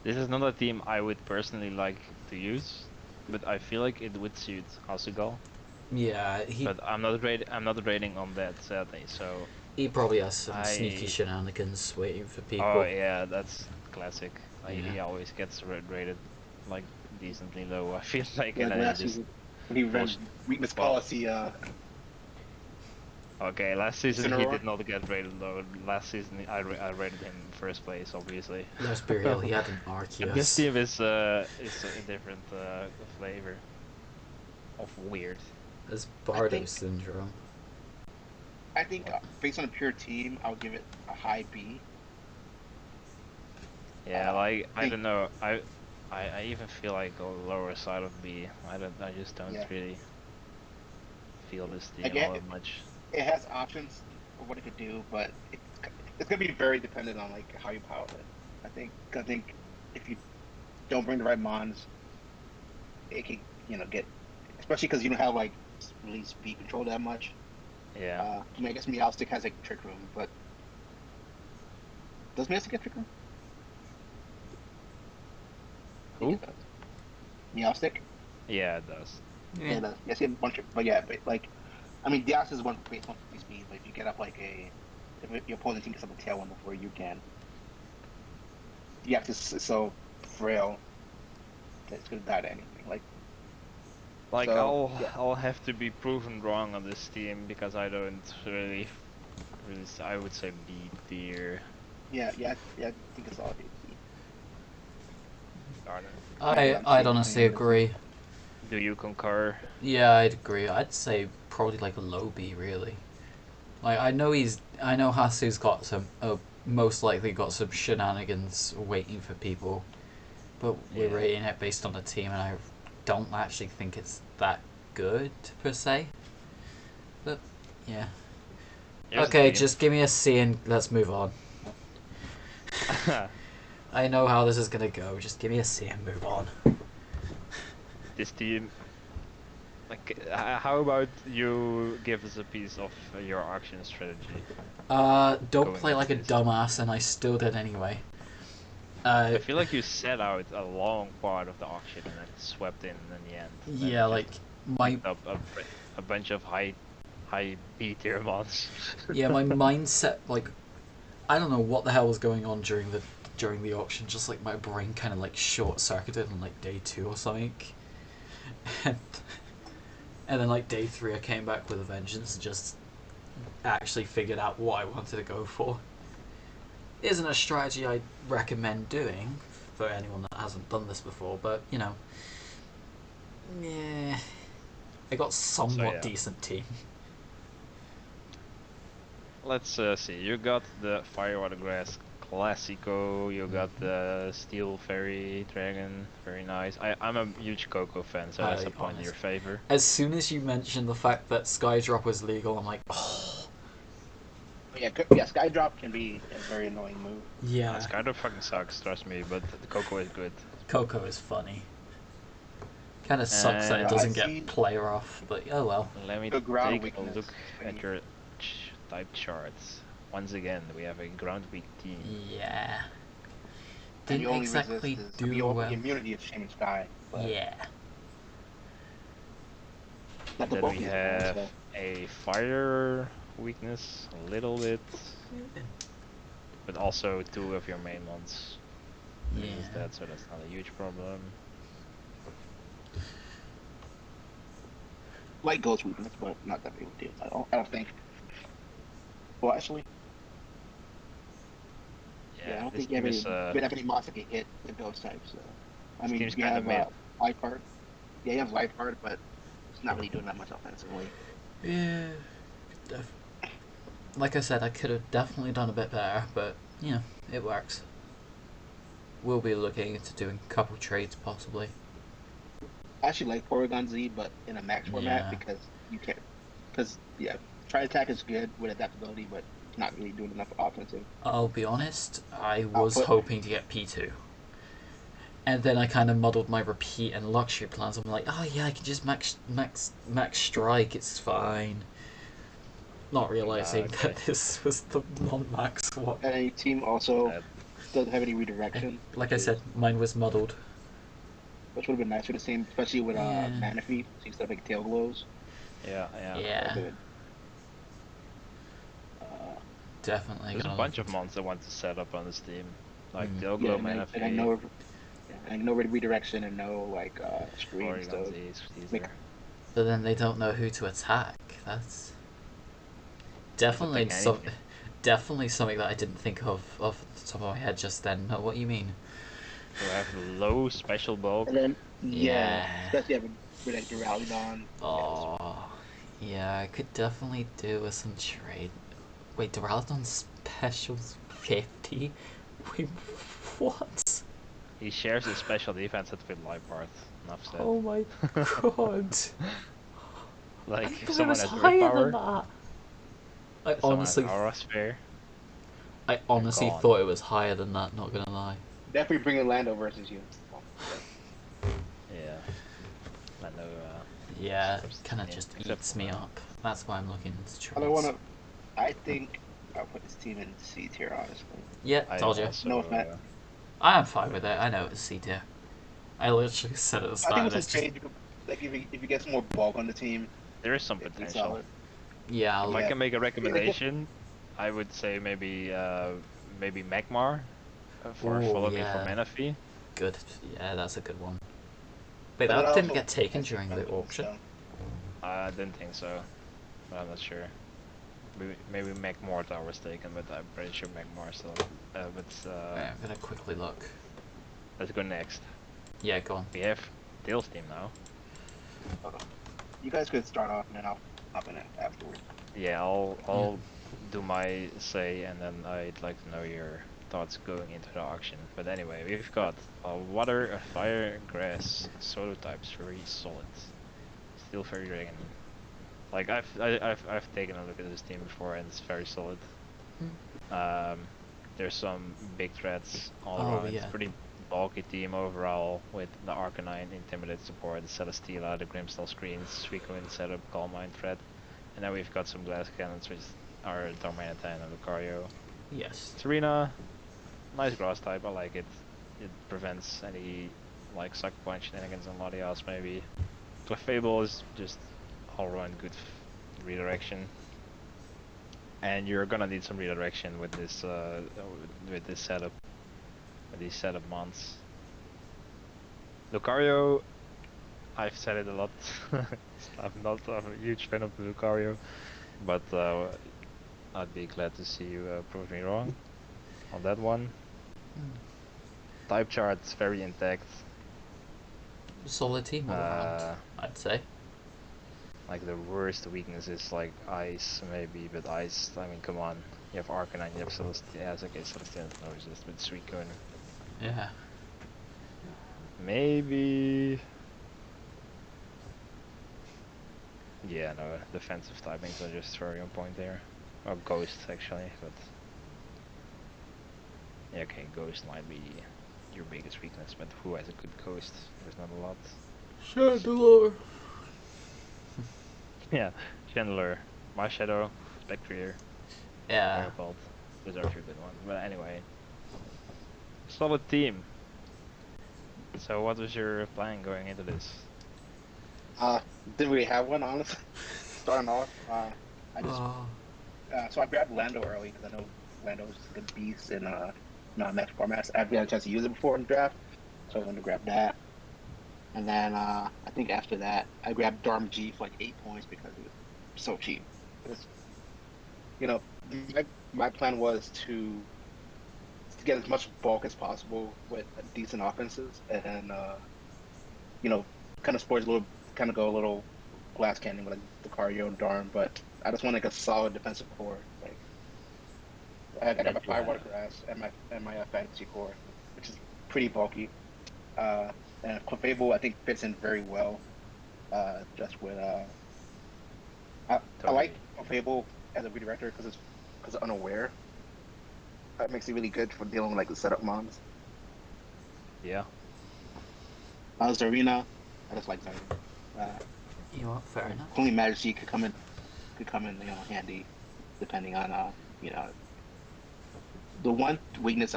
This is not a team I would personally like to use, but I feel like it would suit Asugal. Yeah, But I'm not rating on that sadly. So he probably has some sneaky shenanigans waiting for people. Oh yeah, that's classic. He always gets rated like decently low. I feel like, and last season when he ran weakness policy. Okay, last season he did not get rated low. Last season I rated him first place, obviously. Let's be real, he had an Arceus. This team is a different flavor of weird. There's Bardo syndrome. I think based on a pure team, I'll give it a high B. Yeah, like I don't know. I even feel like a lower side of B. I just don't really feel this team all that much. It has options for what it could do, but it's gonna be very dependent on like how you power it. I think if you don't bring the right mons, it can get, especially because you don't have like really speed control that much. Yeah. I mean, I guess Meowstick has like Trick Room, but does Meowstick get Trick Room? Who? Meowstick? Yeah, it does. Yeah, it does. Yes, you have a bunch of, but yeah, but like, I mean, Dias is one based on speed, but if you get up like if your opponent can get up a tailwind before you can, Dias is so frail that it's gonna die to anything. Like I'll have to be proven wrong on this team, because I don't really I would say B tier. Yeah, I think it's all B. I'd honestly agree. Do you concur? Yeah, I'd agree. I'd say probably like a low B, really. Like I know Hasu's got some, most likely got some shenanigans waiting for people, but we're rating it based on the team, and I don't actually think it's that good per se. But yeah. Okay, just give me a C and let's move on. I know how this is gonna go. Just give me a C and move on. This team. Like, how about you give us a piece of your auction strategy? Don't play like a dumbass, and I still did anyway. I feel like you set out a long part of the auction and then swept in the end. Yeah, like my a bunch of high B tier mods. Yeah, my mindset, like, I don't know what the hell was going on during the auction. Just like my brain kind of like short circuited on like day 2 or something, and then like day 3 I came back with a vengeance and just actually figured out what I wanted to go for. Isn't a strategy I'd recommend doing for anyone that hasn't done this before, but Yeah. I got somewhat decent team. Let's see. You got the Firewater Grass Classico. You got the Steel Fairy Dragon. Very nice. I'm a huge Coco fan, so that's a point in your favor. As soon as you mentioned the fact that Skydrop was legal, I'm like, oh. Yeah, Skydrop can be a very annoying move. Yeah. Skydrop fucking sucks, trust me, but the Coco is good. Coco is funny. Kind of sucks that it doesn't get player off, but oh well. Let me take a look at your type charts. Once again, we have a ground weak team. Yeah. Didn't exactly do well. Immunity of Shaman Sky. Yeah. Then we have a fire weakness, a little bit, but also 2 of your main ones. Yeah. That, so that's not a huge problem. Light Ghost weakness, but not that big of a deal. I don't think. Well, actually. Yeah, I don't think you have any mods that can hit the ghost type. So, I mean, you have life heart. Yeah, you have life heart, but it's not really doing that much offensively. Yeah. Like I said, I could have definitely done a bit better, but yeah, it works. We'll be looking into doing a couple trades possibly. I actually like Porygon Z, but in a max format because you can't. Because Try Attack is good with adaptability, but it's not really doing enough offensive. I'll be honest, I was hoping to get P2. And then I kind of muddled my repeat and luxury plans. I'm like, oh yeah, I can just max strike, it's fine. Not realizing that this was the non-max one. And your team also doesn't have any redirection. Like I said, mine was muddled. Which would have been nice for the same, especially with Manaphy, seems to make tail glows. Yeah. Definitely. There's a bunch of mons I want to set up on this team, like tail glow, Manaphy. And no redirection and no screens. But then they don't know who to attack. That's definitely definitely something that I didn't think of off the top of my head just then. What do you mean? We have low special bulk. And then, especially having with Duraludon. Oh, yeah, I could definitely do with some trade. Wait, Duraludon specials 50? Wait, what? He shares his special defense with Liepard. Enough said. Oh my god. Like, if someone has higher than that. I honestly thought it was higher than that, not gonna lie. Definitely bringing Lando versus you. Yeah. Lando, yeah, kind of just eats me up. That's why I'm looking into trades. I think I'll put this team in C tier, honestly. Yeah, told you. No offense. I am fine with it. I know it's C tier. I literally said at the start of this. Like if you get some more bulk on the team, there is some potential. Yeah, if I can make a recommendation, I would say maybe Magmar for follow me for Manaphy. Good. Yeah, that's a good one. Wait, that didn't get taken during the auction? I didn't think so, but I'm not sure. Maybe Magmortar was taken, but I'm pretty sure Magmar still. Wait, I'm gonna quickly look. Let's go next. Yeah, go on. We have Tails team now. You guys could start off, and then I'll hop in it afterwards. Yeah, I'll do my say, and then I'd like to know your thoughts going into the auction. But anyway, we've got a water, a fire, grass, solar types, very solid. Steel Fairy Dragon. Like I've taken a look at this team before, and it's very solid. There's some big threats all around. It's pretty bulky team overall, with the Arcanine, Intimidate support, the Celesteela, the Grimstone screens, Suicune setup, Calm Mind threat, and then we've got some glass cannons, which are Darmanitan and Lucario. Yes. Serena, nice grass type. I like it. It prevents any like Sucker Punch shenanigans and Latias maybe. Clefable is just all around good redirection. And you're gonna need some redirection with this setup, with these setup mons. Lucario, I've said it a lot. I'm not a huge fan of Lucario, but I'd be glad to see you prove me wrong on that one. Type chart's very intact. solid team all around, I'd say. Like the worst weakness is like ice, maybe, but ice. I mean, come on. You have Arcanine, you have Celestia. Yeah, it's okay. Celestia has no resist, but Suicune. Yeah. Maybe. Yeah, no, defensive typings are just very on point there. Or Ghost, actually, but. Yeah, okay, Ghost might be your biggest weakness, but who has a good Ghost? There's not a lot. Chandler. Yeah, Chandler, My Shadow, Spectrier, Yeah. Firebolt. Those are a few good ones. But anyway, solid team. So what was your plan going into this? Didn't really have one, honestly. Starting off, I just so I grabbed Lando early because I know Lando is just a good beast in non-match formats. I haven't had a chance to use it before in the draft, so I wanted to grab that. And then I think after that, I grabbed Darm G for like 8 points because it was so cheap. It's, you know, my plan was to get as much bulk as possible with decent offenses, and then kind of sports a little, kind of go a little glass cannon with like Lucario and Darm, but I just want like a solid defensive core. Like I got my Firewater Grass and my fantasy core, which is pretty bulky. And Clefable I think fits in very well. Just with I like Clefable as a redirector because it's unaware. That makes it really good for dealing with like the setup mons. Yeah. Zarina, I just like Zarina. You know what? Fair enough. Only Magic could come in, handy, depending on The one big weakness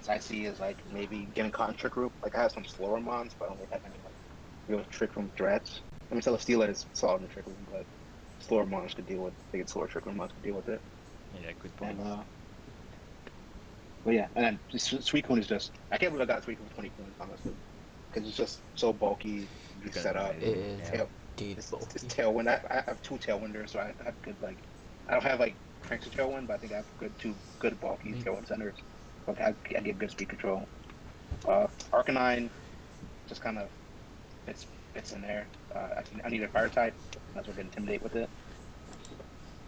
I see is like maybe getting caught in trick room. Like I have some slower mons, but I don't really have any like real trick room threats. I mean, Celesteela is solid in trick room, but slower mons could deal with. I think slower trick room mons could deal with it. Yeah, good point. But yeah, and then Suicune is just I can't believe I got Suicune for 20 points honestly, because it's just so bulky. You set up. It is It's Tailwind. I have 2 Tailwinders, so I have good like. I don't have like Prankster Tailwind, but I think I have two good bulky Tailwind centers. Okay, I get good speed control. Arcanine just kind of fits in there. I need a fire type. That's what I get Intimidate with it.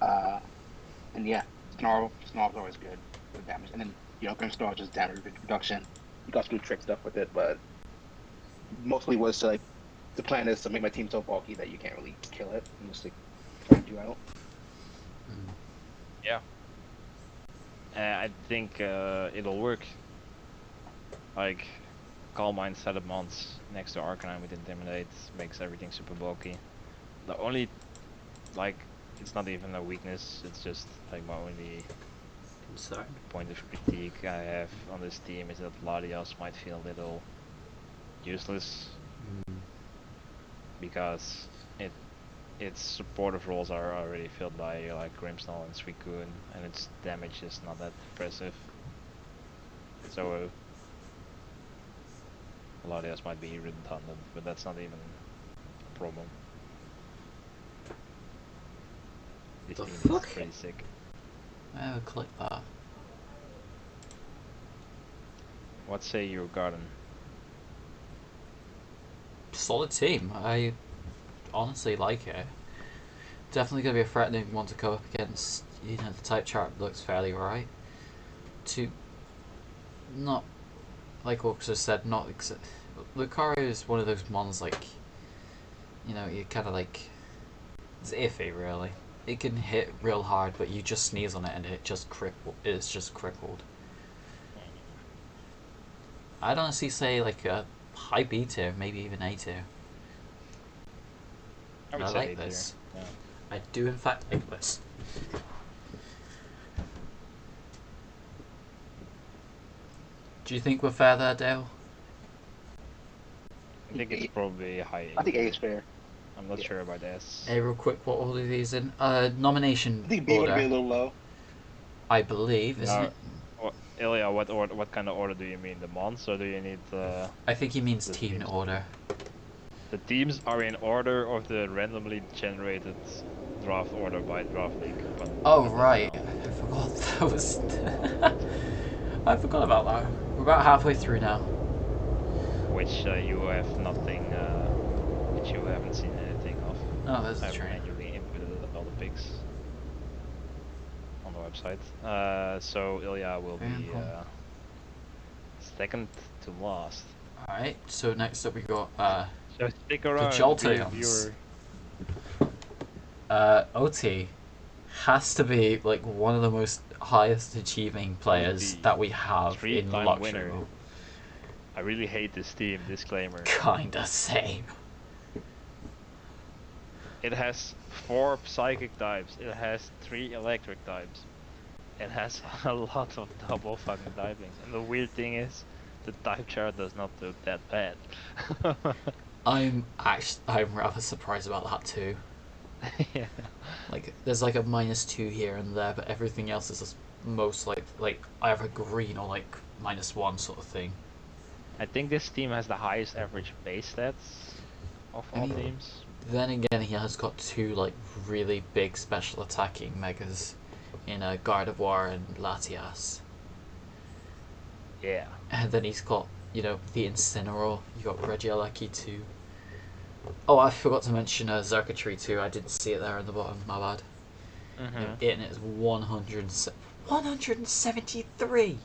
And yeah, Snarl's always good for damage. And then Grimmsnarl just damage reduction. You can also do trick stuff with it, but mostly was to like the plan is to make my team so bulky that you can't really kill it and just like find you out. Yeah. I think it'll work. Like, Calm Mind setup mons next to Arcanine with Intimidate makes everything super bulky. The only, like, it's not even a weakness, it's just like my only point of critique I have on this team is that Latios might feel a little useless. Because its supportive roles are already filled by like Grimmsnarl and Suicune, and its damage is not that impressive. So Latias might be redundant, but that's not even a problem. This team is pretty sick. I will click that. What say you, Garden? Solid team. I honestly like it. Definitely going to be a threatening one to go up against. The type chart looks fairly alright. Not like Orcs has said, not Lucario is one of those mons like you kind of like it's iffy really. It can hit real hard, but you just sneeze on it and it's just crippled. I'd honestly say like a high B tier, maybe even A tier. I would say like this. Yeah. I do in fact like this. Do you think we're fair there, Dale? I think it's probably high A. I think A is fair. I'm not sure about S. Hey, real quick, what order are these in? Nomination I think B order. would be a little low. I believe, isn't it? Ilya, what kind of order do you mean? The mons, or do you need I think he means team teams? order. The teams are in order of the randomly generated draft order by draft league. Oh right, I forgot that was. I forgot about that. We're about halfway through now. which you have nothing, which you haven't seen anything of. Oh, there's a I've train. manually inputted all the pics on the website. So Ilya will be second to last. Alright, so next up we got So stick around, Jolteons. OT has to be like one of the most highest achieving players that we have in Luxury. Winner. I really hate this team, disclaimer. Kinda same. It has 4 psychic types, it has 3 electric types. It has a lot of double fucking typings. And the weird thing is, the type chart does not look that bad. I'm rather surprised about that too. Yeah. Like, there's like a -2 here and there, but everything else is just most like either green or like -1 sort of thing. I think this team has the highest average base stats of all teams. Then again, he has got 2 like really big special attacking megas in Gardevoir and Latias. Yeah. And then he's got, you know, the Incineroar. You got Regieleki too. Oh, I forgot to mention Xurkitree too. I didn't see it there in the bottom. My bad. It is 173.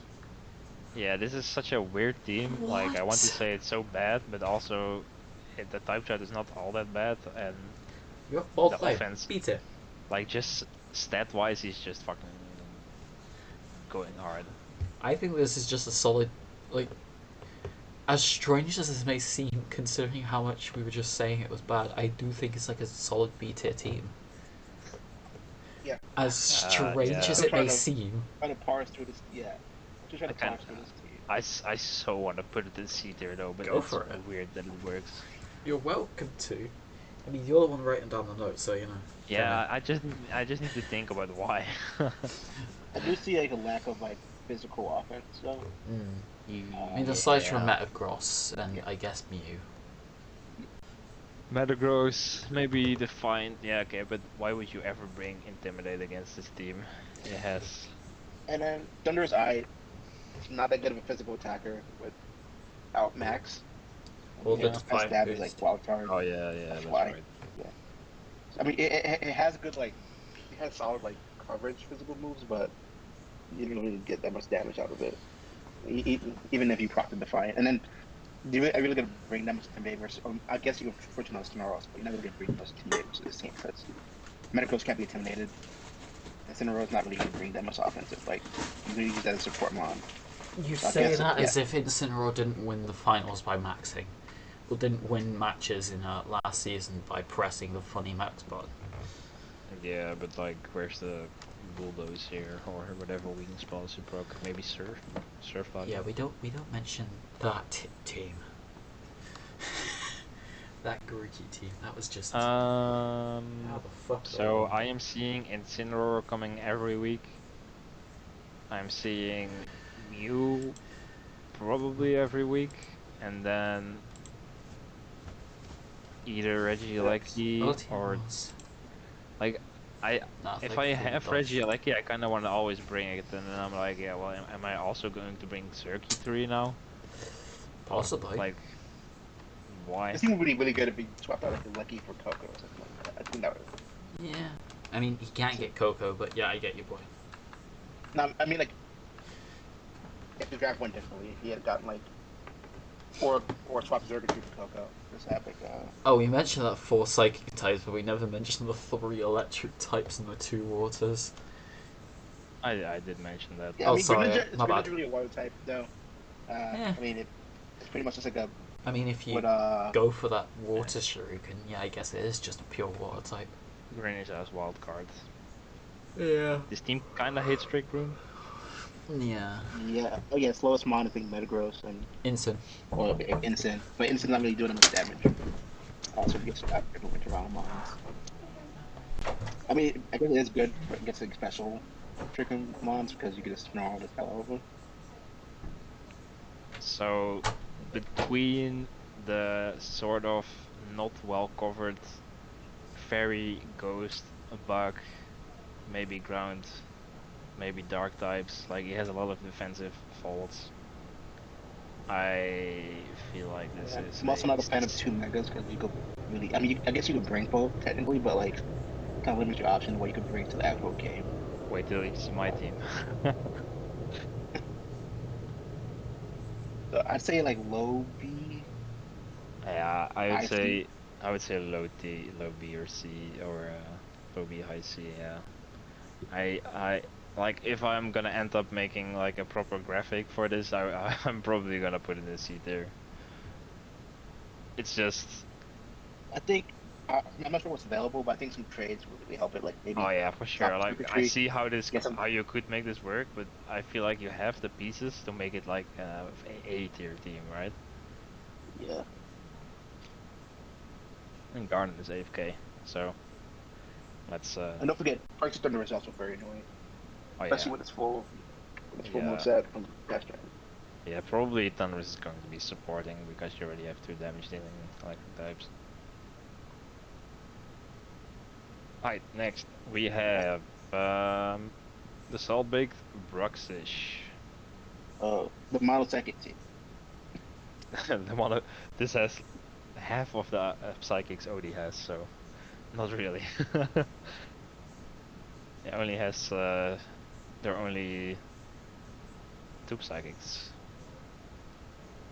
Yeah, this is such a weird team. What? Like, I want to say it's so bad, but also the type chart is not all that bad, and the offense, beat it. like, just stat-wise, he's just fucking going hard. I think this is just a solid, like, as strange as this may seem, considering how much we were just saying it was bad, I do think it's like a solid B-tier team. Yeah. As strange as it may seem. Trying to parse through this, Just trying to parse through this team. I so want to put it in C tier though, but it's weird that it works. You're welcome to. I mean, you're the one writing down the notes, so you know. Yeah, I just need to think about why. I do see like a lack of like physical offense though. I mean, aside from Metagross and I guess Mew. Metagross, maybe defined. Yeah, okay, but why would you ever bring Intimidate against this team? It has. And then Thunder's Eye, not that good of a physical attacker without Max. Well, the stab is like wild card. Oh yeah, that's right. Yeah. I mean, it has good like, it has solid like coverage physical moves, but you don't really get that much damage out of it. Even if you proc the Defiant, and then are you really gonna bring them to Intimidate versus? I guess you can switch on those Snoros, but you're not gonna bring them to Intimidate versus the same because Metagross can't be intimidated. And Incineroar's not really gonna bring that much offensive. Like you can use that as a support mon. You say that as if Incineroar didn't win the finals by maxing. Or didn't win matches in last season by pressing the funny max button. Yeah, but like, where's the bulldoze here or whatever weakness spells you broke? Maybe surf button. Yeah, we don't mention that team. That Garuki team. That was just. How the fuck? So I am seeing Incineroar coming every week. I'm seeing Mew probably every week, and then either Regieleki or like if I have Regieleki, I kind of want to always bring it, and then I'm like, yeah, well, am I also going to bring Xurkitree now? Possibly. Like, why? I think it would be really good if we swapped out like a Lucky for Coco or something like that. I think that would. Yeah. I mean, he can't get Coco, but yeah, I get your point. No, I mean like, if the draft went differently, if he had gotten like, or swapped Xurkitree for Coco, just have like. Oh, we mentioned that 4 psychic types, but we never mentioned the 3 electric types and the 2 waters. I did mention that. Yeah, I mean, sorry, it's my bad. really a water type though. I mean, it's pretty much just like a. I mean, if you go for that water shuriken, yeah, I guess it is just a pure water type. Greenish has wild cards. Yeah. This team kinda hates Trick Room. Yeah. Yeah. Oh yeah, slowest mon I think Metagross and Incin. Or Incin, but Incin's not really doing much damage. Also gets stopped every winter round mons. I mean, I guess it is good for against like special tricking mons because you can just snarl the hell out of them. So between the sort of not well covered fairy, ghost, bug, maybe ground, maybe dark types, like he has a lot of defensive faults. I feel like this Yeah. is I'm also not a fan of 2 megas because you could really. I mean, I guess you could bring both technically, but like, kind of limits your option what you could bring to the actual game. Wait till you see my team. So I'd say like low B. Yeah, High C. I would say low D, low B or C, or low B, high C. Yeah. I like if I'm gonna end up making like a proper graphic for this, I'm probably gonna put it in C tier. It's just. I think I'm not sure what's available, but I think some trades would really help it. Like maybe Oh yeah, for sure. drop Like I circuitry, see get some. how you could make this work, but I feel like you have the pieces to make it like A tier team, right? Yeah. And Garden is AFK, so let's. And don't forget, Parks of Thunder is also very annoying, Oh especially yeah, when it's full move yeah, set from Fast Track. yeah. Probably Thunderous is going to be supporting because you already have 2 damage dealing electric types. Alright, next we have the Salt Baked Bruxish. The model second team. The one this has half of the psychics Odie has, so not really. It only has there are only 2 psychics,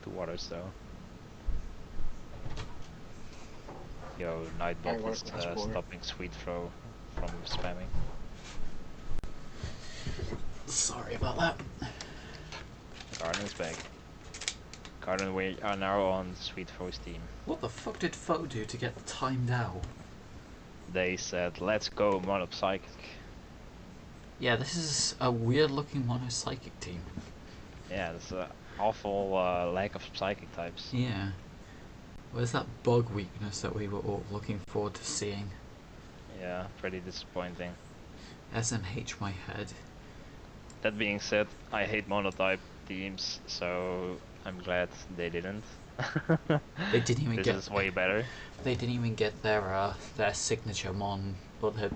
2 waters though. Yo, Nightbot is stopping Sweet Throw from spamming. Sorry about that. Garden is back. Garden, we are now on Sweet Throw's team. What the fuck did Foe do to get timed out? They said, let's go mono psychic. Yeah, this is a weird looking mono psychic team. Yeah, it's an awful lack of psychic types. Yeah. Where's that bug weakness that we were all looking forward to seeing? Yeah, pretty disappointing. SMH my head. That being said, I hate monotype teams, so I'm glad they didn't. They didn't even this get. Is way better. They didn't even get their signature mon, but they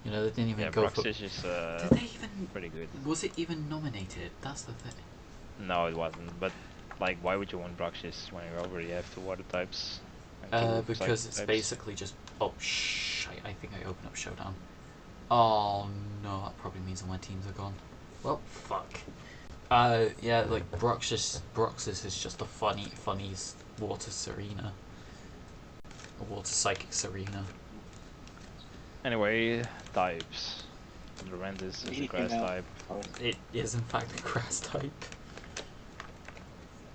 didn't even go for. Bruxish is Did they even? Pretty good. Was it even nominated? That's the thing. No, it wasn't. But like, why would you want Bruxish when you already have 2 water types? And because it's types? basically just. Oh I think I opened up Showdown. Oh no, that probably means all my teams are gone. Well, fuck. Yeah, like Bruxis is just a funniest water Serena. A water psychic Serena. Anyway, types. Durandis is a grass type. It is in fact a grass type.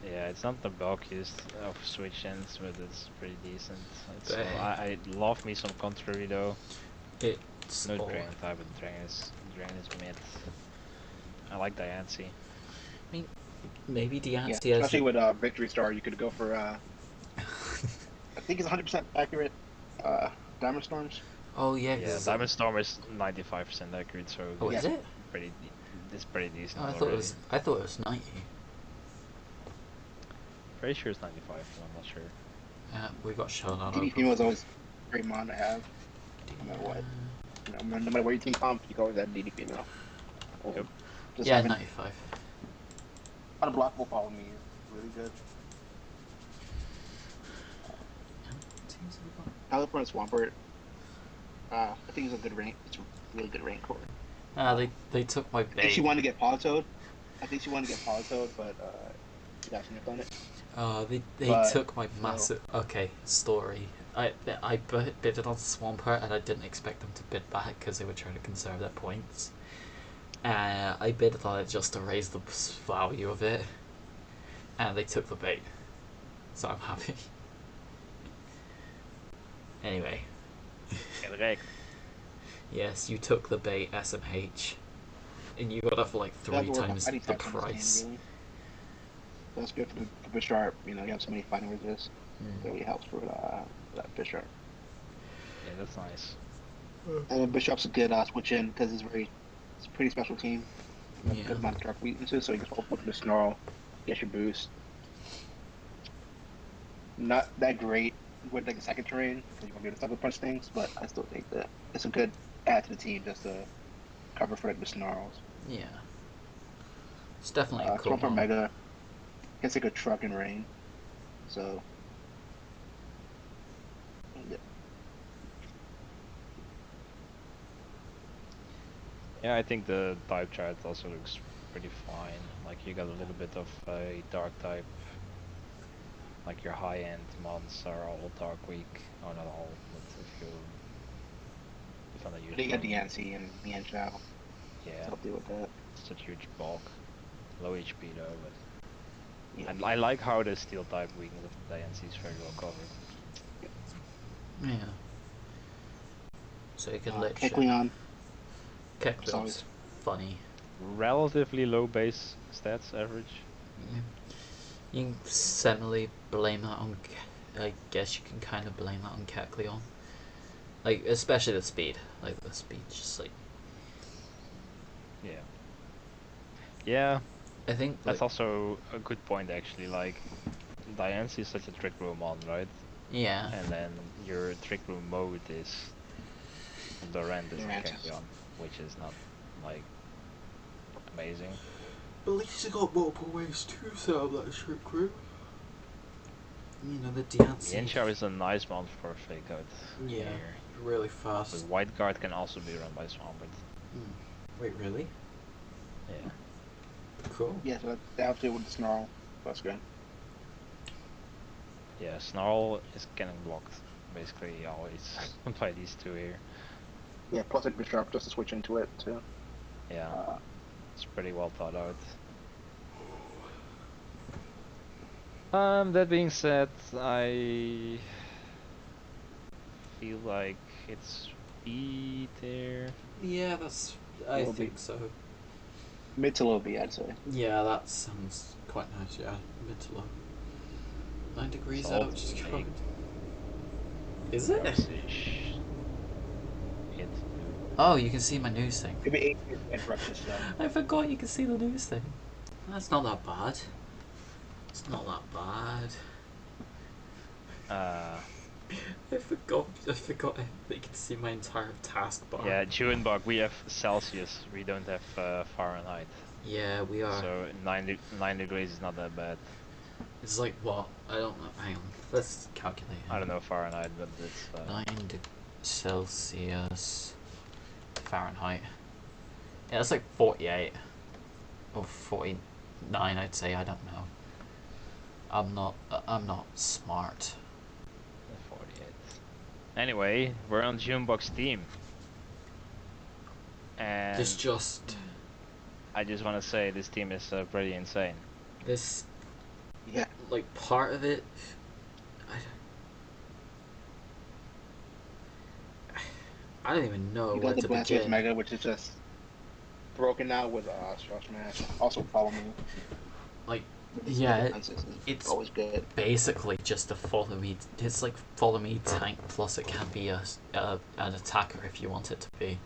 Yeah, it's not the bulkiest of switch-ins, but it's pretty decent. It's I love me some contrary though. It's no drain type, but drain is mid. I like Diancie. I mean, maybe Diancie yeah, especially with Victory Star, you could go for I think it's 100% accurate Diamond Storms. Oh yeah, yeah. Diamond Storm is 95% accurate, so oh, is it? It's pretty decent. Oh, I thought it was 90. Pretty sure it's 95, but I'm not sure. We got shown on. DDP was always a great mon to have, no matter what. No matter where your team comp, you can always have DDP now. Yep. Yeah, 95. Unblockable follow me is really good. Teleport and Swampert. I think it's a good rank. It's a really good rank core. They took my bait. I think she wanted to get Politoed. But she got snipped on it. They took my massive. Okay, story. I bidded on Swampert and I didn't expect them to bid back because they were trying to conserve their points. I bidded on it just to raise the value of it, and they took the bait, so I'm happy. Anyway. Yes, you took the bait, SMH, and you got it for like 3 times the price. Really. That's good for Bisharp. You have so many fighting resist. It really helps for that Bisharp. Yeah, that's nice. And then Bisharp's a good switch in because it's a pretty special team. Yeah. Good amount of dark weaknesses, so you can open the Snarl, get your boost. Not that great with like a second terrain because you won't be able to sucker punch things, but I still think that it's a good add to the team just to cover for like the Snarls. Yeah. It's definitely a cool Swamper Mega. Can take a truck in rain. So. Yeah. Yeah, I think the type chart also looks pretty fine. Like you got a little bit of a dark type. Like your high-end mons are all dark weak. Oh, not all, but if I'm not They using got them. the NC and the Chow. Yeah. To help deal with that. It's a huge bulk. Low HP though, but Yeah. I like how the steel type weakness of the NC is very well covered. Yeah. So you can Kecleon. Kecleon's funny. Relatively low base stats average. Yeah. You can semi blame that on. I guess you can kind of blame that on Kecleon. Like, especially the speed. Like, the speed just like. Yeah. Yeah. I think that's also a good point actually. Like, Diancie is such a trick room on, right? Yeah. And then your trick room mode is Lorenz and Kecleon, which is not like amazing. But at least you got multiple ways to set up that trick room. You know, the Diancie. Yanchao is a nice mount for a fake out. Yeah. Here. Really fast. But White Guard can also be run by Swampert. Wait, really? Yeah. Cool. Yeah, so that helps you with the Snarl. That's good. Yeah, Snarl is getting blocked basically always by these two here. Yeah, plus it can be sharp just to switch into it too. Yeah, it's pretty well thought out. That being said, I feel like it's B there. Yeah, that's. I think so. Mid to low B, I'd say. Yeah, that sounds quite nice. Yeah, mid to low. 9 degrees Salt out, which is Lake. good. Is it? Oh, you can see my news thing. Maybe 8 breakfast stuff. I forgot you can see the news thing. That's not that bad. It's not that bad. I forgot that you can see my entire taskbar. Yeah, Juwenbach, we have Celsius, we don't have Fahrenheit. Yeah, we are. So 9 degrees is not that bad. It's like what? I don't know. Hang on. Let's calculate. I don't know Fahrenheit, but it's 9 Celsius Fahrenheit. Yeah, it's like 48 or 49. I'd say. I don't know. I'm not smart. 48. Anyway, we're on Juwenbach's team. And I just want to say this team is pretty insane. This, yeah, like part of it, I don't even know you where got to the Blastoise begin. Mega, which is just broken out with Straw Smash. Also follow me. Like, yeah, it's always good. Basically just a follow me. It's like follow me tank plus it can be an attacker if you want it to be.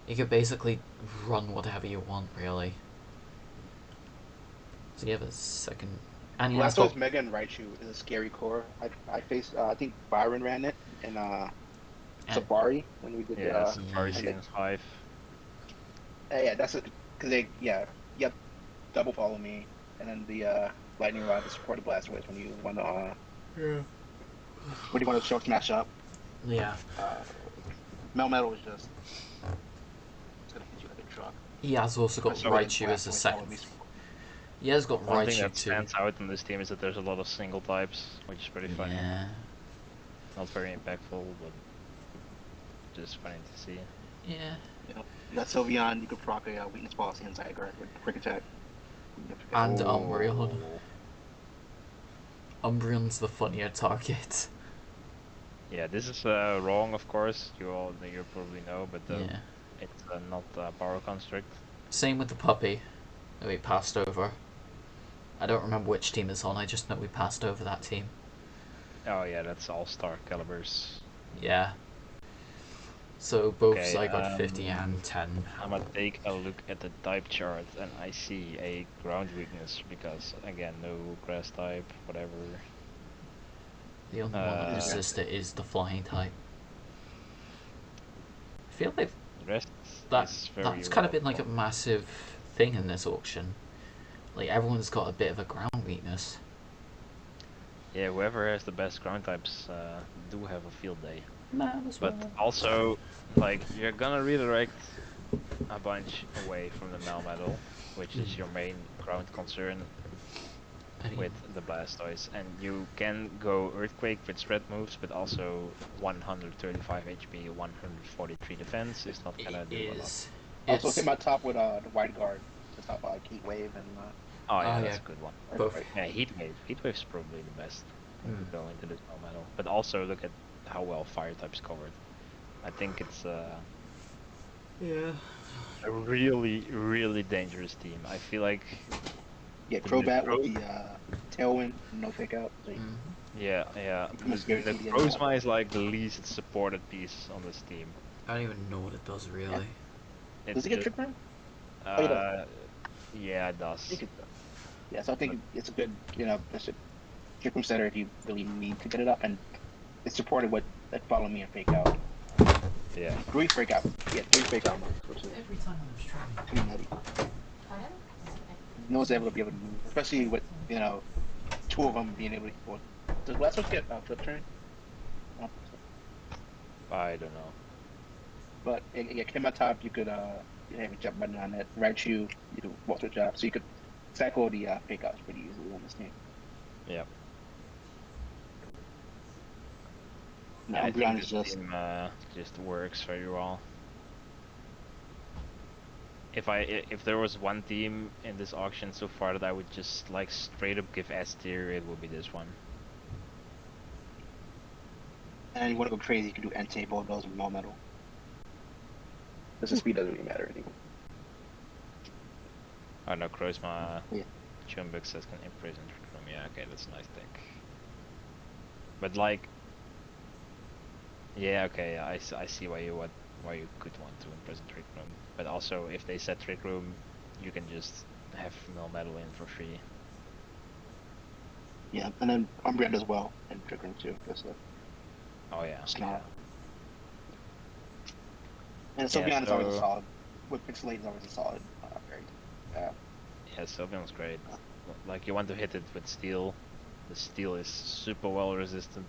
You can basically run whatever you want, really. So you have a second. And Blastoise Mega and Raichu is a scary core. I faced I think Byron ran it in Safari when we did Safari Season 5. Yeah, that's it. Cause yep, double follow me, and then the lightning rod to support the Blastoise when you want to when you want to show smash up. Yeah. Melmetal is just it's gonna hit you like a truck. He has also got Raichu as a second. He has got Raichu too. One thing that stands out on this team is that there's a lot of single types, which is pretty funny. Yeah. Not very impactful, but just funny to see. Yeah. You got Sylveon, you could proc a weakness policy and Zygarde with quick attack. And Umbreon. Umbreon's the funnier target. Yeah, this is wrong, of course. You probably know, but it's not a power construct. Same with the puppy that we passed over. I don't remember which team it's on. I just know we passed over that team. Oh yeah, that's All-Star Calibers. Yeah. So both Zygarde 50 and 10. I'm gonna take a look at the type chart and I see a ground weakness because again, no grass type, whatever. The only one that persists is the flying type. I feel like the rest that's kind of been like a massive thing in this auction. Like everyone's got a bit of a ground weakness. Yeah, whoever has the best ground types do have a field day. Man as But well. also, like, you're gonna redirect a bunch away from the Melmetal, which is your main ground concern with the Blastoise, and you can go Earthquake with spread moves, but also 135 HP, 143 defense is not gonna do a lot. Also It's hit my top with the wide guard to stop like Heat Wave and Oh yeah, oh that's yeah, a good one. both. Yeah, Heat Wave. Heat Wave's probably the best thing to go into this Melmetal. But also look at how well Fire type's covered. I think it's Yeah. a really, really dangerous team. I feel like yeah, the Crobat Necro- with the Tailwind, no fake out. So yeah, become a scary the team to get out. Necrozma is like the least supported piece on this team. I don't even know what it does really. Does it get Trick Room? Yeah, it does. Yeah, so I think it's a good, it's a Trick Room setter if you really need to get it up, and it's supported with like Follow Me and Fake Out. Yeah. Three fake out moves, which is Every time I was trying. pretty nutty. No one's able to be able to move, especially with two of them being able to. Well, does Blastoise get flip turn? I don't know. But yeah, came on top. You could you have a jump button on it. Right, you do walk switch up, so you could cycle the fake outs pretty easily on this team. Yep. Now, I think is this team just works very well. If there was one team in this auction so far that I would just like straight up give S tier, it would be this one. and you want to go crazy, you can do Entei, Bulldoze, and Melmetal. The speed doesn't really matter anymore. Oh no, Krozma, Yeah. Chumbik says can imprison Trick Room. Yeah, okay, that's a nice pick. But like, yeah, okay, I see why you could want to imprison Trick Room. But also, if they set Trick Room, you can just have Melmetal in for free. Yeah, and then Umbreon as well, and Trick Room too. Oh yeah. Snarl. And Sylveon is always a solid. With Pixelate is always a solid upgrade. Yeah, Sylveon's great. Like you want to hit it with Steel. The Steel is super well resistant.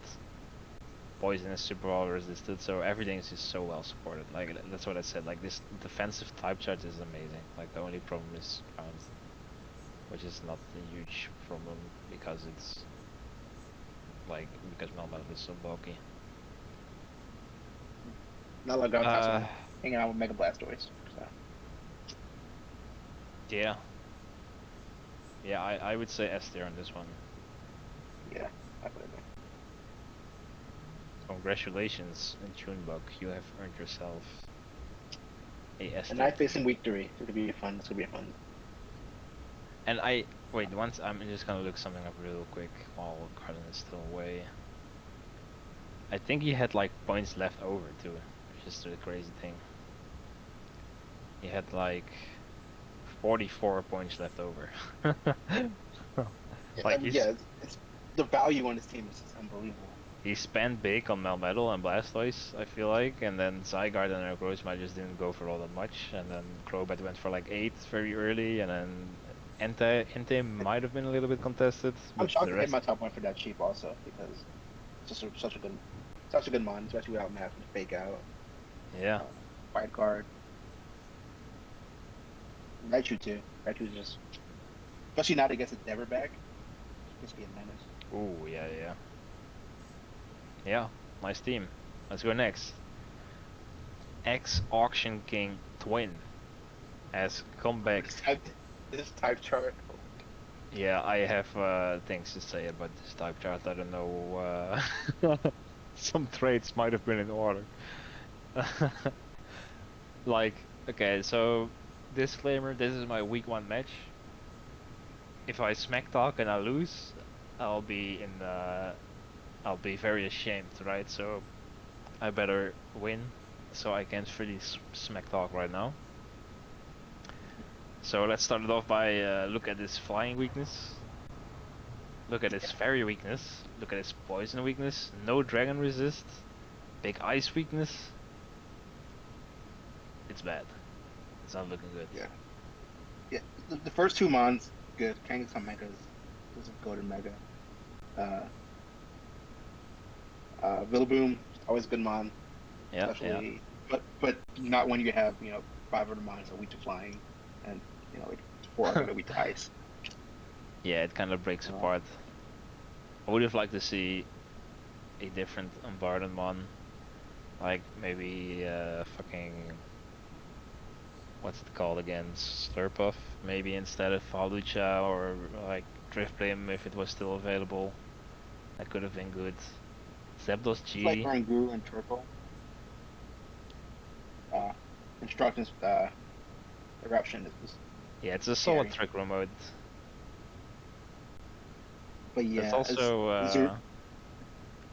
Poison is super well resisted, so everything is just so well supported. Like that's what I said. Like this defensive type chart is amazing. Like the only problem is ground, which is not a huge problem because it's because Melmetal is so bulky. Not like ground types hanging out with Mega Blastoise. So. Yeah. Yeah, I would say S tier on this one. Yeah, I would agree. Congratulations, Tunebug. You have earned yourself a S tier. And I face in week 3. It's gonna be fun. It's gonna be fun. And wait. Once I'm just gonna look something up real quick while Carlin is still away. I think he had like points left over too, which is the crazy thing. He had like 44 points left over. Like it's the value on this team is just unbelievable. He spent big on Melmetal and Blastoise, I feel like, and then Zygarde and Grozma just didn't go for all that much, and then Crobat went for like 8 very early, and then Entei might have been a little bit contested. I'm shocked to hit my top one for that cheap also, because it's just such a good mon, especially without math and fake out. Yeah. White card. Raichu too. Raichu's just, especially now that he gets his Dever back, just be a menace. Ooh, yeah. Yeah, nice team. Let's go next. Auction King Twin has come back. This type chart. Yeah, I have things to say about this type chart. I don't know. Some traits might have been in order. Like, okay, so disclaimer: this is my week 1 match. If I smack talk and I lose, I'll be very ashamed, right? So I better win, so I can't really smack talk right now. So let's start it off by look at his flying weakness. Look at his fairy weakness. Look at his poison weakness. No dragon resist. Big ice weakness. It's bad. It's not looking good. Yeah. The first 2 mons good. Kangaskhan Mega is a golden Mega. Villaboom, always a good mon, Yeah, especially, but not when you have 500 mons are weak to flying, and like 400 are weak to ice. Yeah, it kind of breaks apart. I would have liked to see a different environment mon, like maybe fucking what's it called again? Slurpuff, maybe instead of Halucha, or like Driftblim if it was still available. That could have been good. Zapdos G. Like Oranguru and Turtle. Instructions, eruption is. Yeah, it's a solid trick room mode. But yeah, it's also I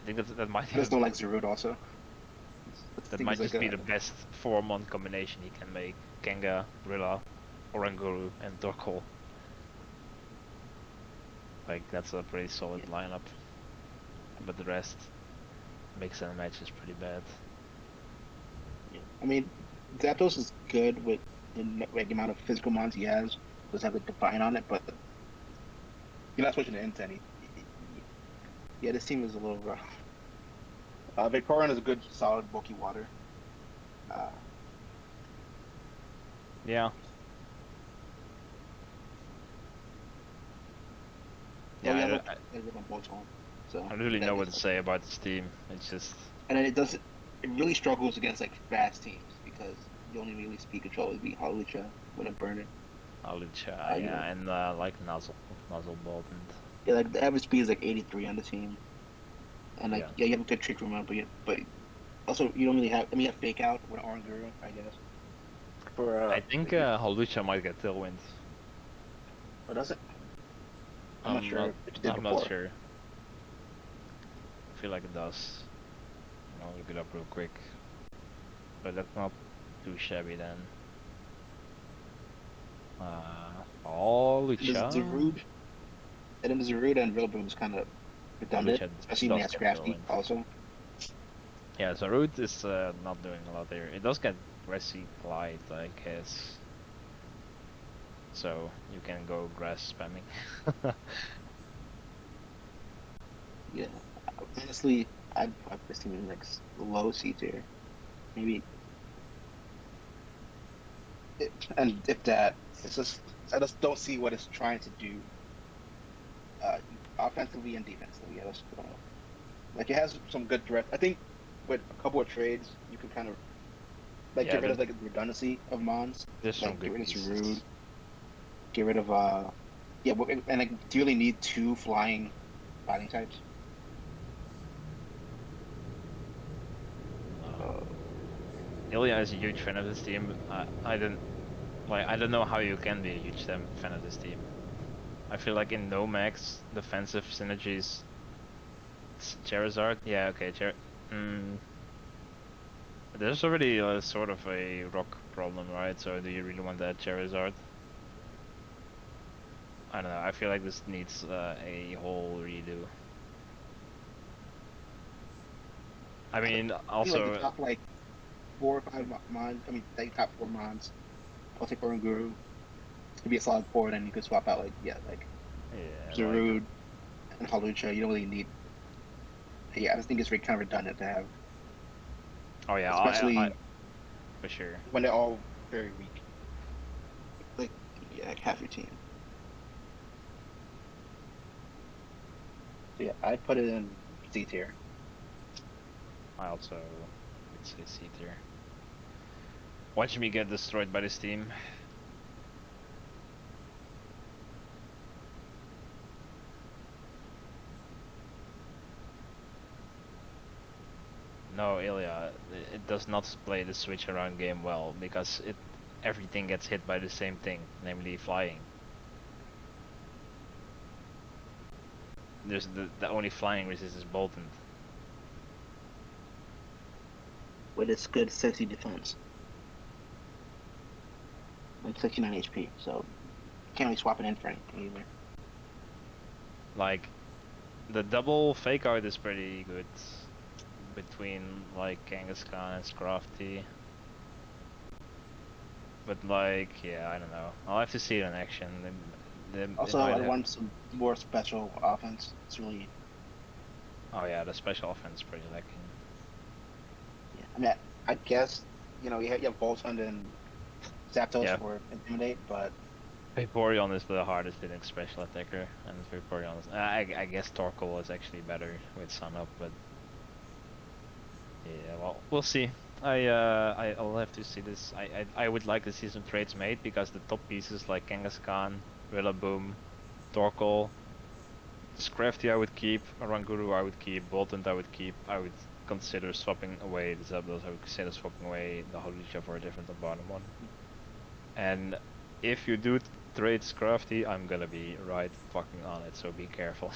think that might. I just don't like Zerud also. That might just be the best 4-mon combination he can make. Kenga, Rilla, Oranguru, and Dorkle. Like, that's a pretty solid lineup. But the rest, mix and match is pretty bad. I mean, Zapdos is good with the amount of physical mons he has. Does have the Define on it, but you're not switching to Intent. Yeah, this team is a little rough. Vaporeon is a good, solid, bulky water. Yeah. Yeah, I don't really know what to say about this team. It's just. And then it really struggles against like fast teams because the only really speed control would be Halucha with a burner. Halucha, yeah, and like Nuzzle Bolt. Yeah, like the average speed is like 83 on the team. And like, you have a good trick room, but also you don't really have. I mean, you have Fake Out with Oranguru, I guess. I think Halucha might get Tailwind. Or does it? I'm not sure. I'm not sure. I feel like it does. I'll look it up real quick. But that's not too shabby then. Halucha. And then the Zerud and Rillaboom is kind of redundant, especially when it has Scratch Deep also. Yeah, Zerud is not doing a lot there. It does get Grassy Glide, I guess. So you can go grass spamming. Yeah, honestly, I'd put this team in like low C tier, maybe. And if that, it's just I just don't see what it's trying to do, offensively and defensively. I just don't know. Like it has some good direct. I think with a couple of trades, you can kind of get rid of like the redundancy of mons. Like get rid of Zerud. Get rid of and like do you really need 2 flying fighting types? Ilya is a huge fan of this team. I don't know how you can be a huge fan of this team. I feel like in no max defensive synergies. Charizard, yeah, okay, there's already sort of a rock problem, right? So do you really want that Charizard? I don't know. I feel like this needs a whole redo. I mean, also. I feel like the top 4 or 5 mons. I mean, the top 4 mons. I'll take Oranguru. It's gonna be a solid 4. Then you could swap out Zerud and Halucha. You don't really need. Yeah, I just think it's kind of redundant to have. Oh yeah, especially for sure when they're all very weak. Like half your team. So yeah, I'd put it in C tier. I also would say C tier. Watch me get destroyed by this team. No, Ilya, it does not play the switch around game well because everything gets hit by the same thing, namely flying. There's the only flying resist is Bolton. With its good 60 defense. Like 69 HP, so you can't really swap it in for anything either. Like, the double fake out is pretty good between like Kangaskhan and Scrafty. But like, yeah, I don't know. I'll have to see it in action. Also, I want some more special offense. It's really. Oh yeah, the special offense is pretty lacking. Yeah, I mean, I guess you have Voltund and Zapdos for Intimidate, but Vaporeon is the hardest hitting special attacker, and Vaporeon is. I guess Torkoal is actually better with Sun Up, but yeah, well, we'll see. I'll have to see this. I would like to see some trades made because the top pieces like Kangaskhan, Rillaboom, Torkoal, Scrafty I would keep, Ranguru I would keep, Boltund I would keep. I would consider swapping away the Zapdos. I would consider swapping away the Holisha for a different bottom one. And if you do trade Scrafty, I'm gonna be right fucking on it, so be careful.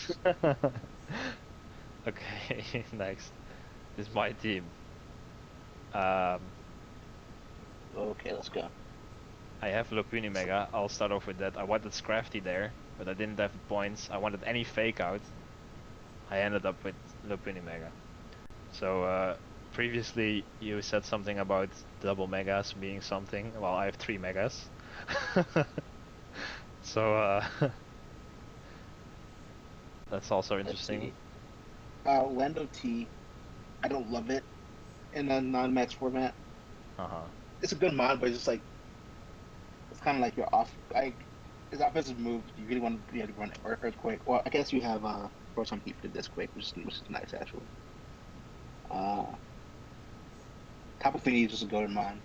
Okay, next is my team. okay, let's go. I have Lopunny Mega. I'll start off with that. I wanted Scrafty there, but I didn't have the points. I wanted any fake out. I ended up with Lopunny Mega. So previously you said something about double megas being something. Well, I have 3 megas. So that's also interesting. Lando T, I don't love it in a non-max format. It's a good mod, but it's just like it's kind of like you're off. Like his offensive move, you really want to be able to run Earthquake. Well, I guess you have Photon Heat for this Quake, which is nice actually. Tapu Fini is just a golden mod.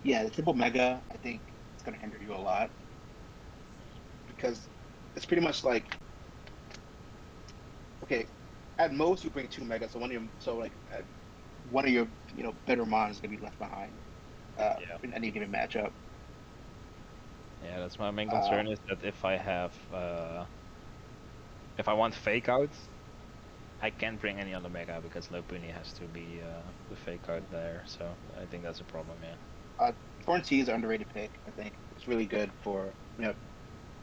Yeah, the triple mega, I think it's gonna hinder you a lot because it's pretty much like, okay, at most you bring 2 mega, so one of your better mons is gonna be left behind in any given matchup. Yeah, that's my main concern is that if I have if I want fake out, I can't bring any other mega because Lopunny has to be the fake out there, so I think that's a problem, yeah. Thorn T is an underrated pick, I think. It's really good for, you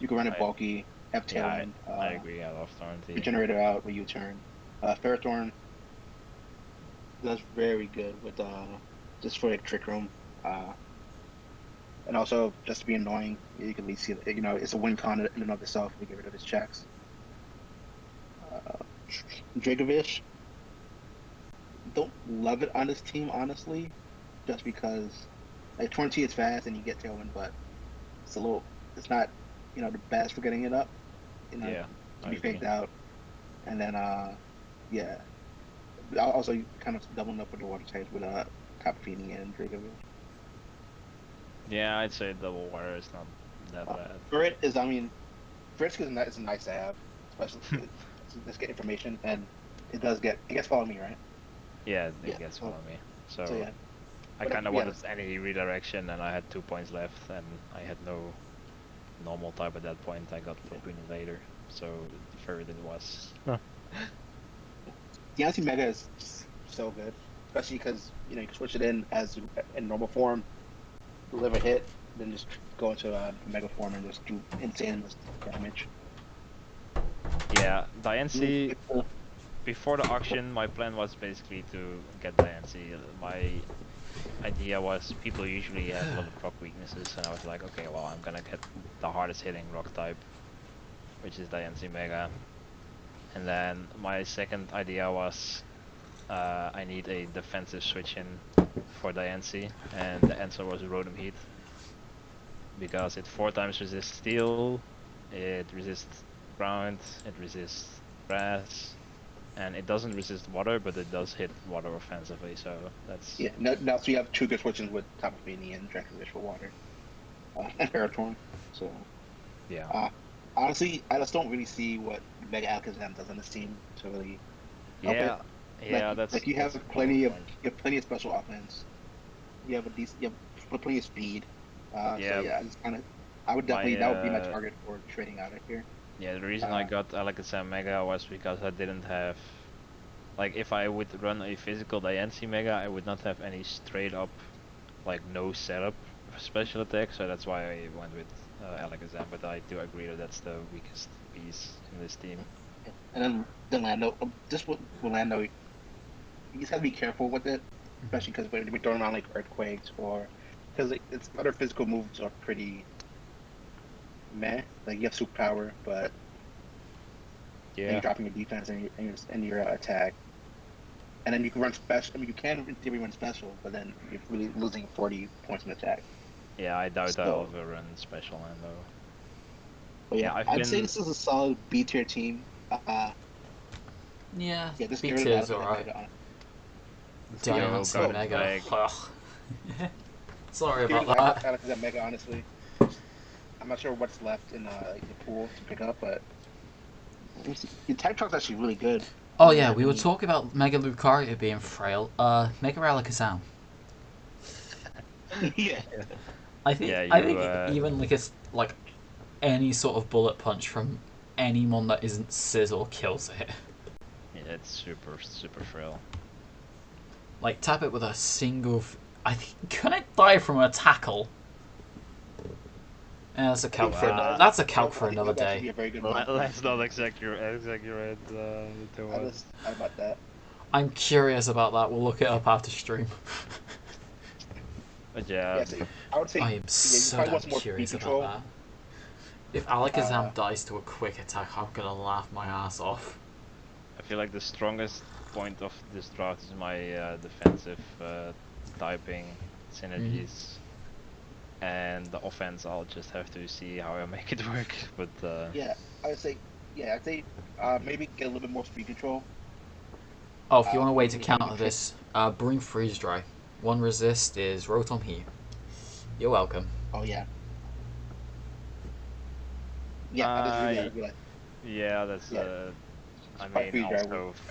can run it bulky, have Tailwind. Yeah, I agree, I love Thorn T. Regenerate it out when you turn. Ferrothorn does very good with just for like Trick Room. And also, just to be annoying, you can at least see, it's a win con in and of itself to get rid of his checks. Dragovich, don't love it on this team, honestly, just because like 20 is fast and you get Tailwind, but it's not, the best for getting it up, to be faked out. And then, yeah. Also, you kind of doubling up with the water types with Tapu Fini and Dragovich. Yeah, I'd say double water is not that bad. Ferret is a nice to have, especially let's get information, and it gets follow me, right? Yeah, it gets follow me. So yeah. I kind of wanted any redirection, and I had 2 points left, and I had no normal type at that point. I got Lopunny later, so Ferret it was. The anti mega is so good, especially because you can switch it in normal form, deliver hit, then just go into mega form and just do insane damage. Yeah, Diancie, before the auction, my plan was basically to get Diancie. My idea was people usually have a lot of rock weaknesses, and I was like, okay, well, I'm gonna get the hardest hitting rock type, which is Diancie Mega. And then my second idea was I need a defensive switch in for Diancie, and the answer was Rotom Heat. Because it 4 times resists steel, it resists ground, it resists grass, and it doesn't resist water, but it does hit water offensively, so that's... Yeah, now so you have 2 good switches with Tapu Fini and Dracovish for water. And Ferrothorn, so... Yeah. Honestly, I just don't really see what Mega Alakazam does on this team to really help it. Yeah, that's... Like, you have plenty of special offense. You have plenty of speed. So yeah, I would definitely, that would be my target for trading out of here. Yeah, the reason I got Alakazam Mega was because I didn't have... Like, if I would run a physical Diancie Mega, I would not have any straight up, like, no setup special attack, so that's why I went with Alakazam, but I do agree that that's the weakest piece in this team. And then Lando, just with Lando, you just have to be careful with it, especially because we're throwing around like Earthquakes or because its other physical moves are pretty meh. Like you have superpower, but then you're dropping your defense and your attack, and then you can run special. I mean, you can in theory run special, but then you're really losing 40 points in attack. Yeah, I doubt I'll ever run special hand though. But yeah, I'd say this is a solid B tier team. Yeah, this B tier is alright. Diamonds and Mega. Sorry about that. I like that Mega, honestly. I'm not sure what's left in the pool to pick up, but the Tech Truck's actually really good. Oh yeah, we were talking about Mega Lucario being frail. Mega Alakazam. Yeah. I think even like any sort of bullet punch from anyone that isn't Sizzle kills it. Yeah, it's super frail. Like tap it with a single. I think can it die from a tackle? Yeah, that's a calc for that's a calc for another day. Let's not exaggerate too much. About that. I'm curious about that. We'll look it up after stream. But yeah, I would say I am so damn curious about that. If Alakazam dies to a quick attack, I'm gonna laugh my ass off. I feel like the strongest point of this draft is my defensive typing synergies. And the offense, I'll just have to see how I make it work. But yeah, I'd say maybe get a little bit more speed control. Oh, if you want a way to counter this, bring freeze dry. One resist is Rotom Heat. You're welcome. Oh yeah. Yeah, that's I mean,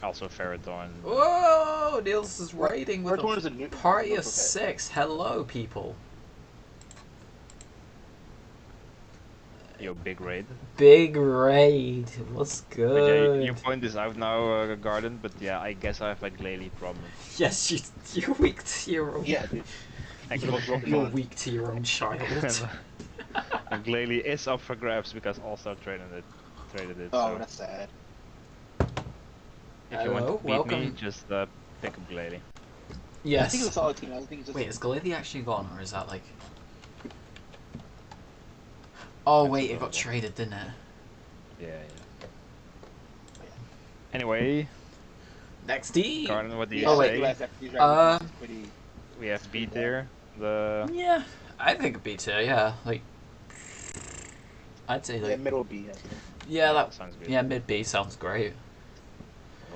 also Ferrothorn. Whoa! Niels is raiding with a party of 6. Hello, people. Yo, big raid. Big raid. What's good? Yeah, you point this out now, Garden, but yeah, I guess I have a Glalie problem. Yes, you're weak to your own. Yeah, dude. You're weak to your own child. And Glalie is up for grabs because All-Star traded it. Oh, so. That's sad. If you want to beat me, just pick up Glalie. Yes. I think it's a solid team. Wait, is Glalie actually gone, or is that like... Oh wait, it got traded, didn't it? Yeah. Anyway. Next team! Garden, what do you say? We have B tier. Yeah, I think B tier, yeah. Like... I'd say like... Yeah, middle B, Yeah, that sounds good. Yeah, mid B sounds great.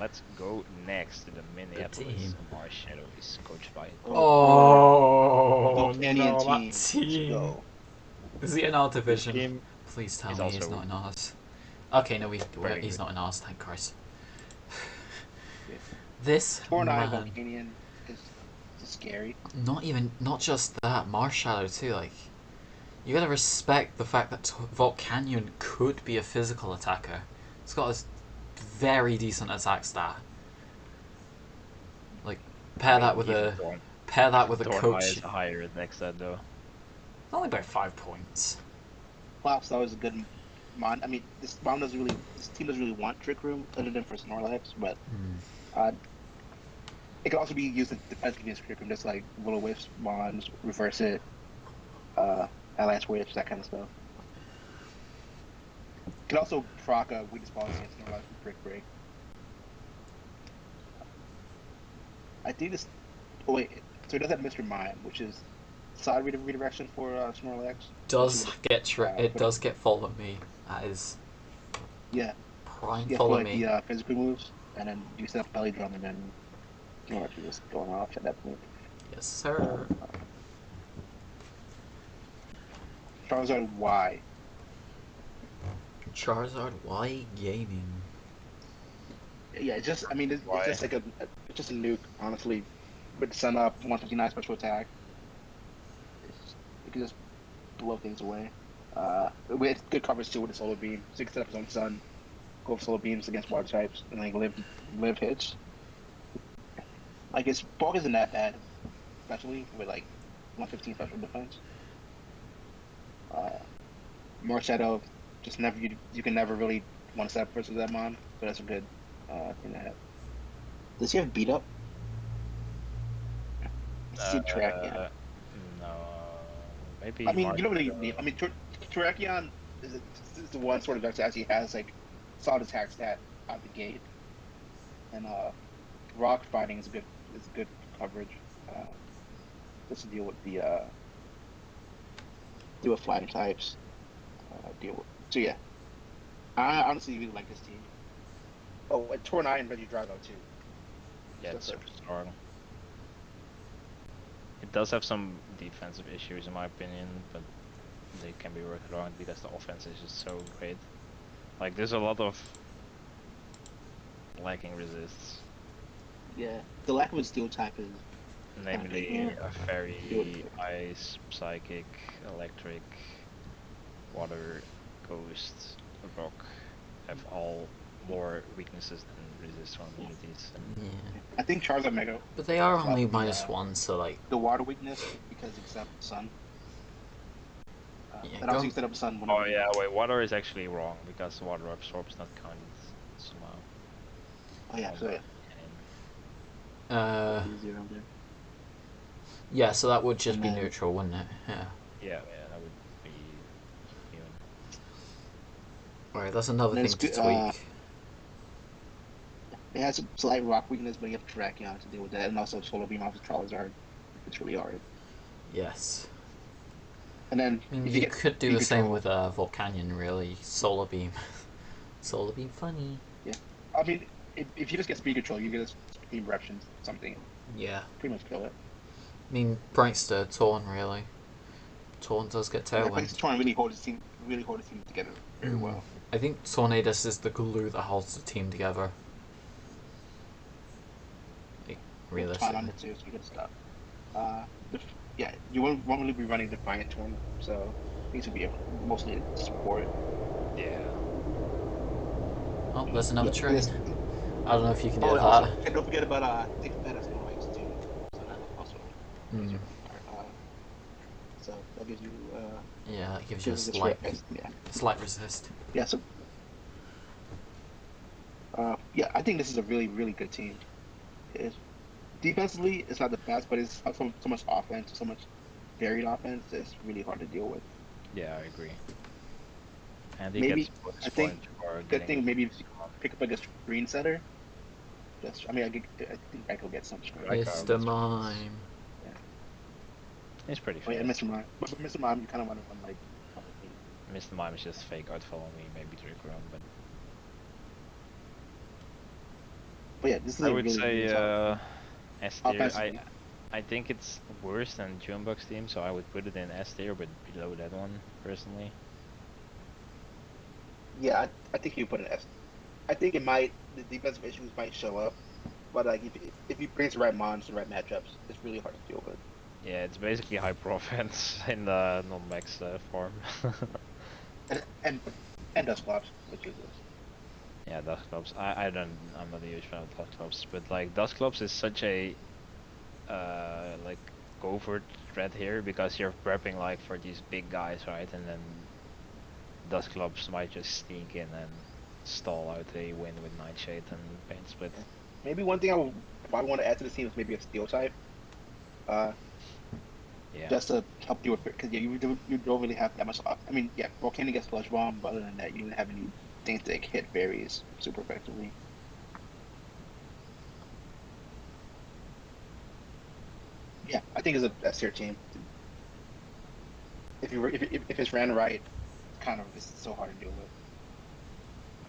Let's go next to the Minneapolis Marshadow is coached by... Oh, no, that team. Is he in our division? Please tell me he's not in ours. Okay, no, he's not in ours, thank Christ. This man... is scary. Not just that, Marshadow too, like... You gotta respect the fact that Volcanion could be a physical attacker. It's got a very decent attack stat. Like, pair that with a coach. Is higher next set though. Only by 5 points. Wow, so that was a good mon. I mean, this team doesn't really want Trick Room other than for Snorlax, but it can also be used to defend against Trick Room, just like Will-O-Wisp, Mons, Reverse It, Avalanche Witch, that kind of stuff. It can also proc a Weakness Policy against Snorlax with Brick Break. I think this. Oh wait, so it does have Mr. Mime, which is side redirection for Snorlax. It does get Follow Me. That is. Yeah. Prime Follow Me. The physical moves, and then you set up Belly Drum, and then Snorlax is just going off at that point. Yes, sir. Charizard Y. Charizard Y Gaming. Yeah, it's just it's just a nuke, honestly. With Sun Up, 159 special attack. It can just blow things away. With good coverage too with the Solar Beam. So he can set up his own Sun, go for Solar Beams against water types, and like live hits. Like his bulk isn't that bad, especially with like 115 special defense. Marshadow, just never you can never really want to set up versus that mon, so that's a good thing to have. Does he have beat up? No. Maybe I mean, Mark. you don't really need. I mean, Terrakion is the one sort of that actually has like solid attack stat out the gate, and rock fighting is a good coverage. Just to deal with the deal with flying types. So yeah, I honestly really like this team. Oh, and Tornai and Regidrago too. Yeah, it's superstar. It does have some defensive issues in my opinion, but they can be worked around because the offense is just so great. Like there's a lot of lacking resists. Yeah, the lack of a steel type is namely a fairy, ice, psychic, electric, water, ghost, rock have all more weaknesses than resist from immunities. Yeah. I think Charizard Mega. But they are only -1, so like the water weakness because except sun. yeah, and also you set up sun. Oh yeah, wait, water is actually wrong because water absorb is not counted somehow. Oh yeah, so yeah, so that would just be neutral, wouldn't it? Yeah. Yeah, that would be even. Alright, that's another thing to tweak. It has a slight rock weakness, but you have Terrakion to deal with that, and also Solar Beam off of Charizard. It's really hard. Yes. And then I mean, you could do the same with Volcanion, really. Solar Beam. Solar Beam funny. Yeah. I mean, if you just get Speed Control, you get a Beam Eruption, something. Yeah. Pretty much kill it. I mean, Brightster, Torn, really. Torn does get Tailwind. Yeah, Torn really hold his team together very well. I think Tornadus is the glue that holds the team together. Like, realistically. On the two, so you get stuff. Yeah, you won't really be running Defiant Torn, so these would be mostly support. Yeah. Oh, there's another train. I don't know if you can do that. Also, and don't forget about Thick Metas noise too. So that also. So that gives you. Yeah, that gives you a slight resist. Yeah. So. Yeah, I think this is a really, really good team. Defensively, it's not the best, but it's so much offense, so much varied offense. It's really hard to deal with. Yeah, I agree. And maybe I think good thing maybe if you pick up like a screen setter. I think Echo gets some screen. Mr. Mime. Yeah. He's pretty fast. Oh, yeah, Mr. Mime. But Mr. Mime, you kind of want to run like. Mr. Mime is just fake art follow me, maybe Trick Room, but. But yeah, this is I would say S tier. I think it's worse than Junebug's team, so I would put it in S tier, but below that one personally. Yeah, I think you put an S. I think the defensive issues might show up, but like if you bring the right mons, the right matchups, it's really hard to deal with. Yeah, it's basically hyper offense in the non-max form. and Dustclops, which is this. Yeah, Dustclops. I'm not a huge fan of Dustclops, but like Dustclops is such a like covert threat here because you're prepping like for these big guys, right? And then Dustclops might just sneak in and stall out a win with Nightshade and Paint Split. Maybe one thing I want to add to the team is maybe a Steel type. Yeah. Just to help you with it, because you don't really have that much. I mean, yeah, Volcanic gets Sludge Bomb, but other than that, you don't have any things that hit fairies super effectively. Yeah, I think it's a S tier team. If it's ran right, it's so hard to deal with.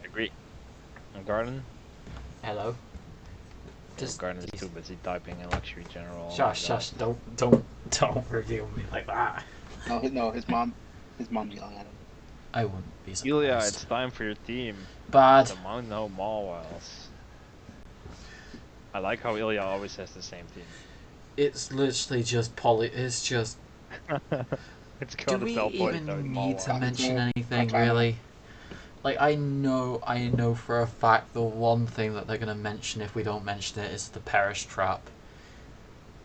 I agree. And Garden? Hello. Garden is too busy typing in Luxury General. Shush! Don't reveal me like that. No, his mom's yelling at him. I wouldn't be surprised. Ilya, it's time for your team. Bad. The Mount No Mawwells. I like how Ilya always has the same team. It's literally just It's just. It's Do we even need to mention anything, really? Like, I know for a fact the one thing that they're going to mention if we don't mention it is the Perish Trap.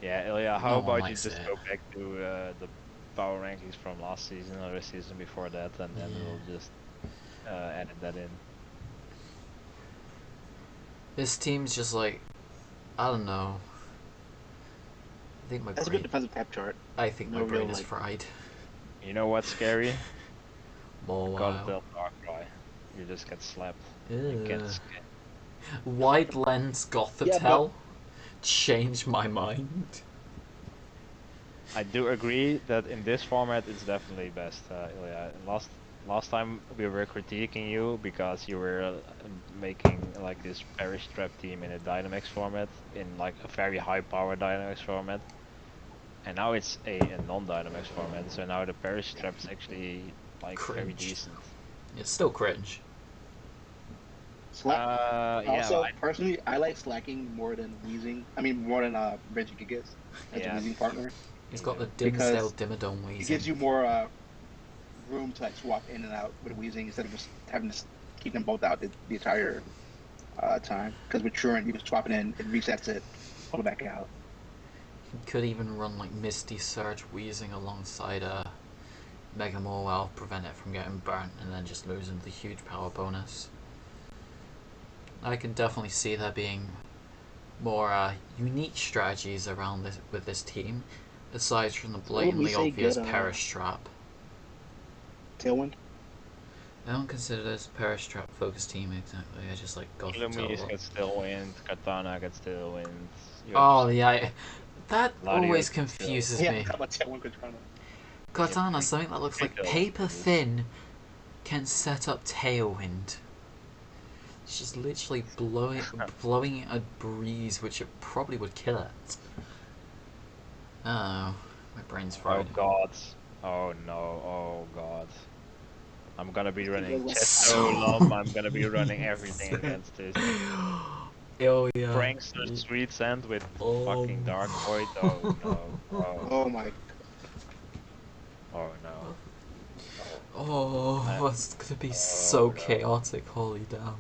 Yeah, Ilya, how about you just go back to the power rankings from last season or the season before that, and then we'll just edit that in. This team's just like, I don't know. I think That's a good defensive tap chart. I think my brain is fried. You know what's scary? More God wow. Darkrai. You just get slapped. You Ew. can't escape. Wide lens Yeah, but Gothitelle changed my mind. I do agree that in this format it's definitely best. Ilya. Last time we were critiquing you because you were making like this Perish Trap team in a Dynamax format, in like a very high power Dynamax format, and now it's a non-Dynamax format. So now the Perish Trap is actually like very Cringe. decent. It's still cringe. Yeah, Also, personally, I like Slacking more than Wheezing. I mean, more than Regigigas as a yeah, Wheezing partner He's me got the too. Dimmesdale because Dimmadome it Wheezing. gives you more room to like swap in and out with Wheezing instead of just having to keep them both out the entire time. Because with Truant, you can swap it in, it resets it, pull it back out. He could even run like Misty Surge Wheezing alongside Mega Morwell, prevent it from getting burnt, and then just losing the huge power bonus. I can definitely see there being more unique strategies around this with this team, aside from the What would we blatantly say obvious get Perish Trap. Tailwind? I don't consider this a Perish Trap focused team exactly. I just like Gothitelle a Illumise lot. gets Tailwind, Katana gets Tailwind. You have Oh yeah, that always Latios gets Tailwind. confuses Yeah, me. how about Tailwind Katana? You have Katana, three, something that looks three like Tailwind paper moves. thin, can set up Tailwind. It's just literally blowing a breeze, which it probably would kill it. Oh, my brain's Oh fried. god. Oh no. Oh god. I'm gonna be running So Chesto, I'm gonna be running everything insane. against this. Oh yeah. Prankster Sweet Sand with Oh. fucking Dark Void. Oh no. Oh. Oh my. Oh no. Oh, I, that's gonna be oh so no. chaotic. Holy damn.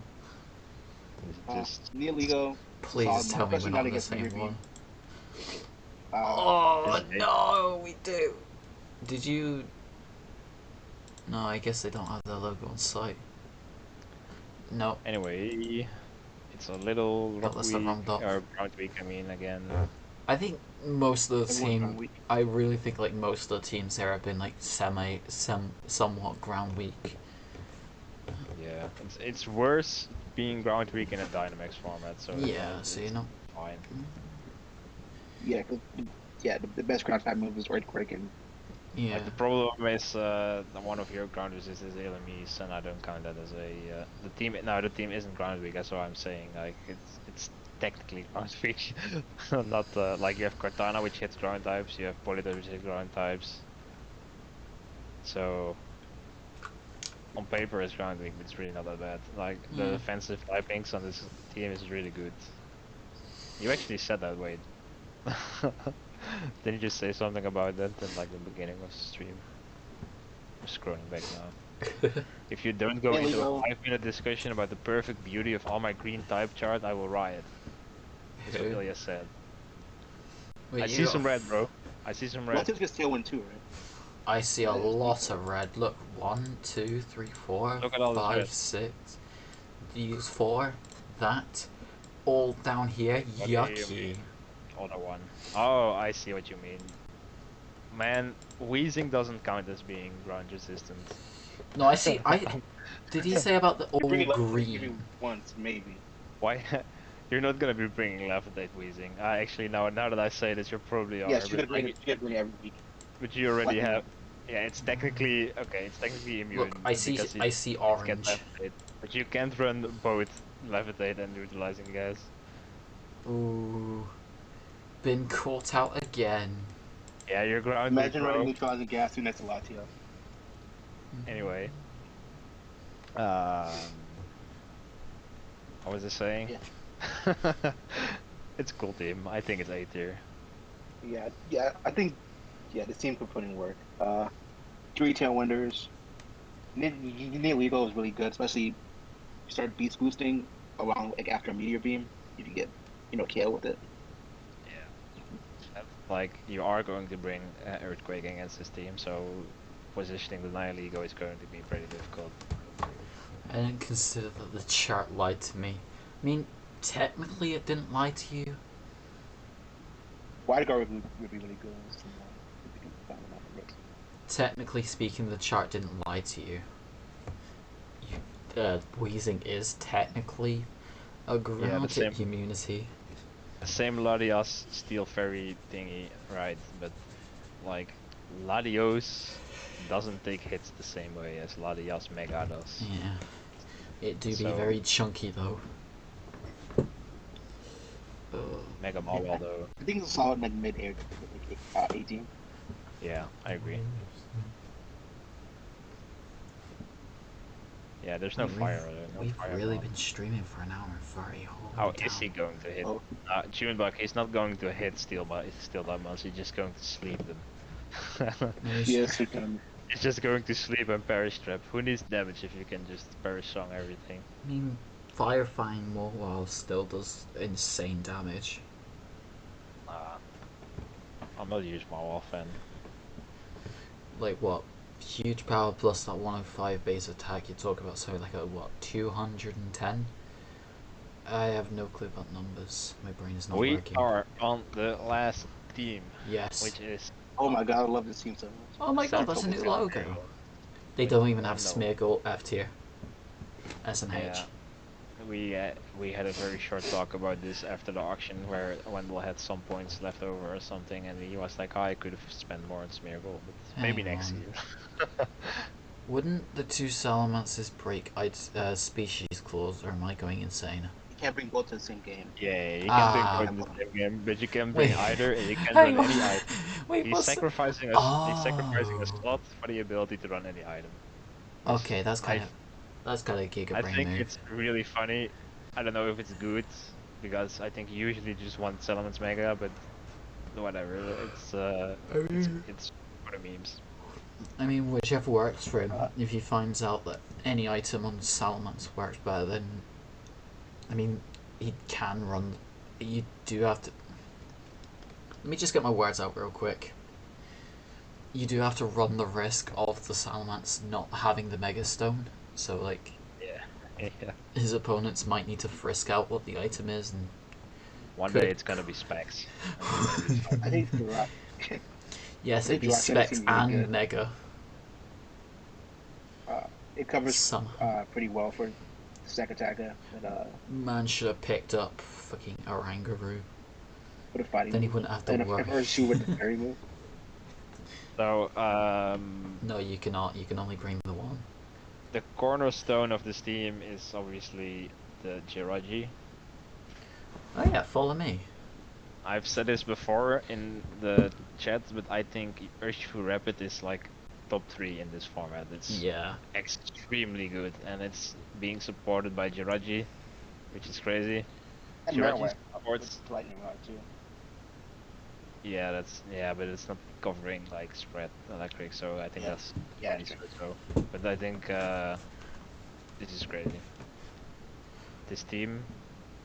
It's just. Neoligo, it's a Please solid mod, tell me we're especially not now in to the get Mirror same one. Beam. Uh, Oh Is it? no, we do. Did you? No, I guess they don't have their logo on site. No, Anyway, it's a little got rock this the week, wrong dot. or ground week, I mean, again. I think most of the everyone's team. trying weak. I really think like most of the teams there have been like somewhat ground weak. Yeah, it's worse being ground week in a Dynamax format, so Yeah, so you it's know. fine. Yeah, the best ground type move is Earthquake, and Yeah. Like the problem is one of your ground resistors is LMEs, and I don't count that as a the team. No, the team isn't ground weak. That's what I'm saying. Like it's technically ground weak, not like you have Cortana which hits ground types, you have Politoed which hits ground types. So on paper it's ground weak, but it's really not that bad. Like the Yeah. defensive typings on this team is really good. You actually said that, Wade. Didn't you just say something about that in like the beginning of the stream? I'm scrolling back now. If you don't go into a Neoligo. 5-minute discussion about the perfect beauty of all my green type chart, I will riot. Is what Who? Ilya said. Wait, I you see got. some red, bro. I see some red. Latios gets Tailwind too, right? I see a That is lot decent. of red. Look, 1, 2, 3, 4, Look at all this 5, red. 6. Use 4. That. All down here. What do you Yucky. mean? Other one. Oh, I see what you mean. Man, wheezing doesn't count as being ground resistant. No, I see. Did he say about the You bring all it left maybe green? once, maybe. Why? You're not gonna be bringing Levitate wheezing. Actually, now that I say this, you probably are. Yes, you But gotta bring it. You gotta bring it every week. you already Like me. have. Yeah, it's technically okay. It's technically Look, immune I see. because I see it gets orange. levitate, but you can't run both levitate and neutralizing gas. Ooh, been caught out again. Yeah, you're ground weak, Imagine running bro. neutralizing gas through next to Latio. Anyway, um, what was I saying? Yeah, It's a cool team. I think it's A tier. yeah. I think this team could put in work. Three Tailwinders. Neoligo is really good, especially if you start beast boosting along like after a meteor beam. You can get KO with it. Yeah. Like you are going to bring earthquake against this team, so positioning the Nile Ego is going to be pretty difficult. I didn't consider that the chart lied to me. I mean, technically it didn't lie to you. Wide guard would be really good on this team. If you can find them on the list. technically speaking, the chart didn't lie to you. Wheezing is technically a ground hit immunity. The same Latios Steel Fairy thingy, right? But like Latios doesn't take hits the same way as Latios Mega does. Yeah, it do be very chunky though. Mega Mawile though. I think it's a solid like mid-air 18. Yeah, I agree. Yeah, there's no fire. We've really been streaming for an hour and 30. How is he going to hit? Junebug, he's not going to hit Steel Diamonds, he's just going to sleep them. Yes, he can. He's just going to sleep and perish trap. Who needs damage if you can just perish song everything? I mean, Fire Fang Mawile still does insane damage. I'm not a huge Mawile fan. Like what? Huge power plus that 105 base attack you talk about, so like a what, 210? I have no clue about numbers. My brain is not working. We are on the last team. Yes. Which is... Oh my god, I love this team so much. Oh my god, that's a new logo. They don't even have Smeargle F tier. SNH. Yeah. We had a very short talk about this after the auction where Wendell had some points left over or something, and he was like, oh, I could have spent more on Smeargle, but maybe next season. Wouldn't the two Salamancers break species clause, or am I going insane? You can't bring both to the same game. Yeah, you can bring both to the same game, but you can bring either, and you can run any item. Wait, he's sacrificing a slot for the ability to run any item. Okay, that's kind of a Giga I Brain think move. it's really funny. I don't know if it's good, because I think you usually just want Salamence Mega, but whatever. It's for the memes. I mean, whichever works for him. If he finds out that any item on Salamence works better, then I mean, he can run. You do have to. Let me just get my words out real quick. You do have to run the risk of the Salamence not having the Mega Stone. So, like, his opponents might need to frisk out what the item is, and one day it's gonna be Specs. I think you're right. Yes, it'd be Specs and really Mega. It covers pretty well for Stack Attacker. But, man should have picked up fucking Oranguru. For the fighting. Then he wouldn't have to worry. Or shoot with the fairy move. So, no, you cannot. You can only bring the one. The cornerstone of this team is obviously the Jirachi. Oh yeah, follow me. I've said this before in the chat, but I think Urshifu Rapid is like top 3 in this format. It's extremely good, and it's being supported by Jirachi, which is crazy. And Jirachi supports Lightning Rod too. Yeah, but it's not covering like spread electric, so I think that's pretty so. But I think this is crazy. This team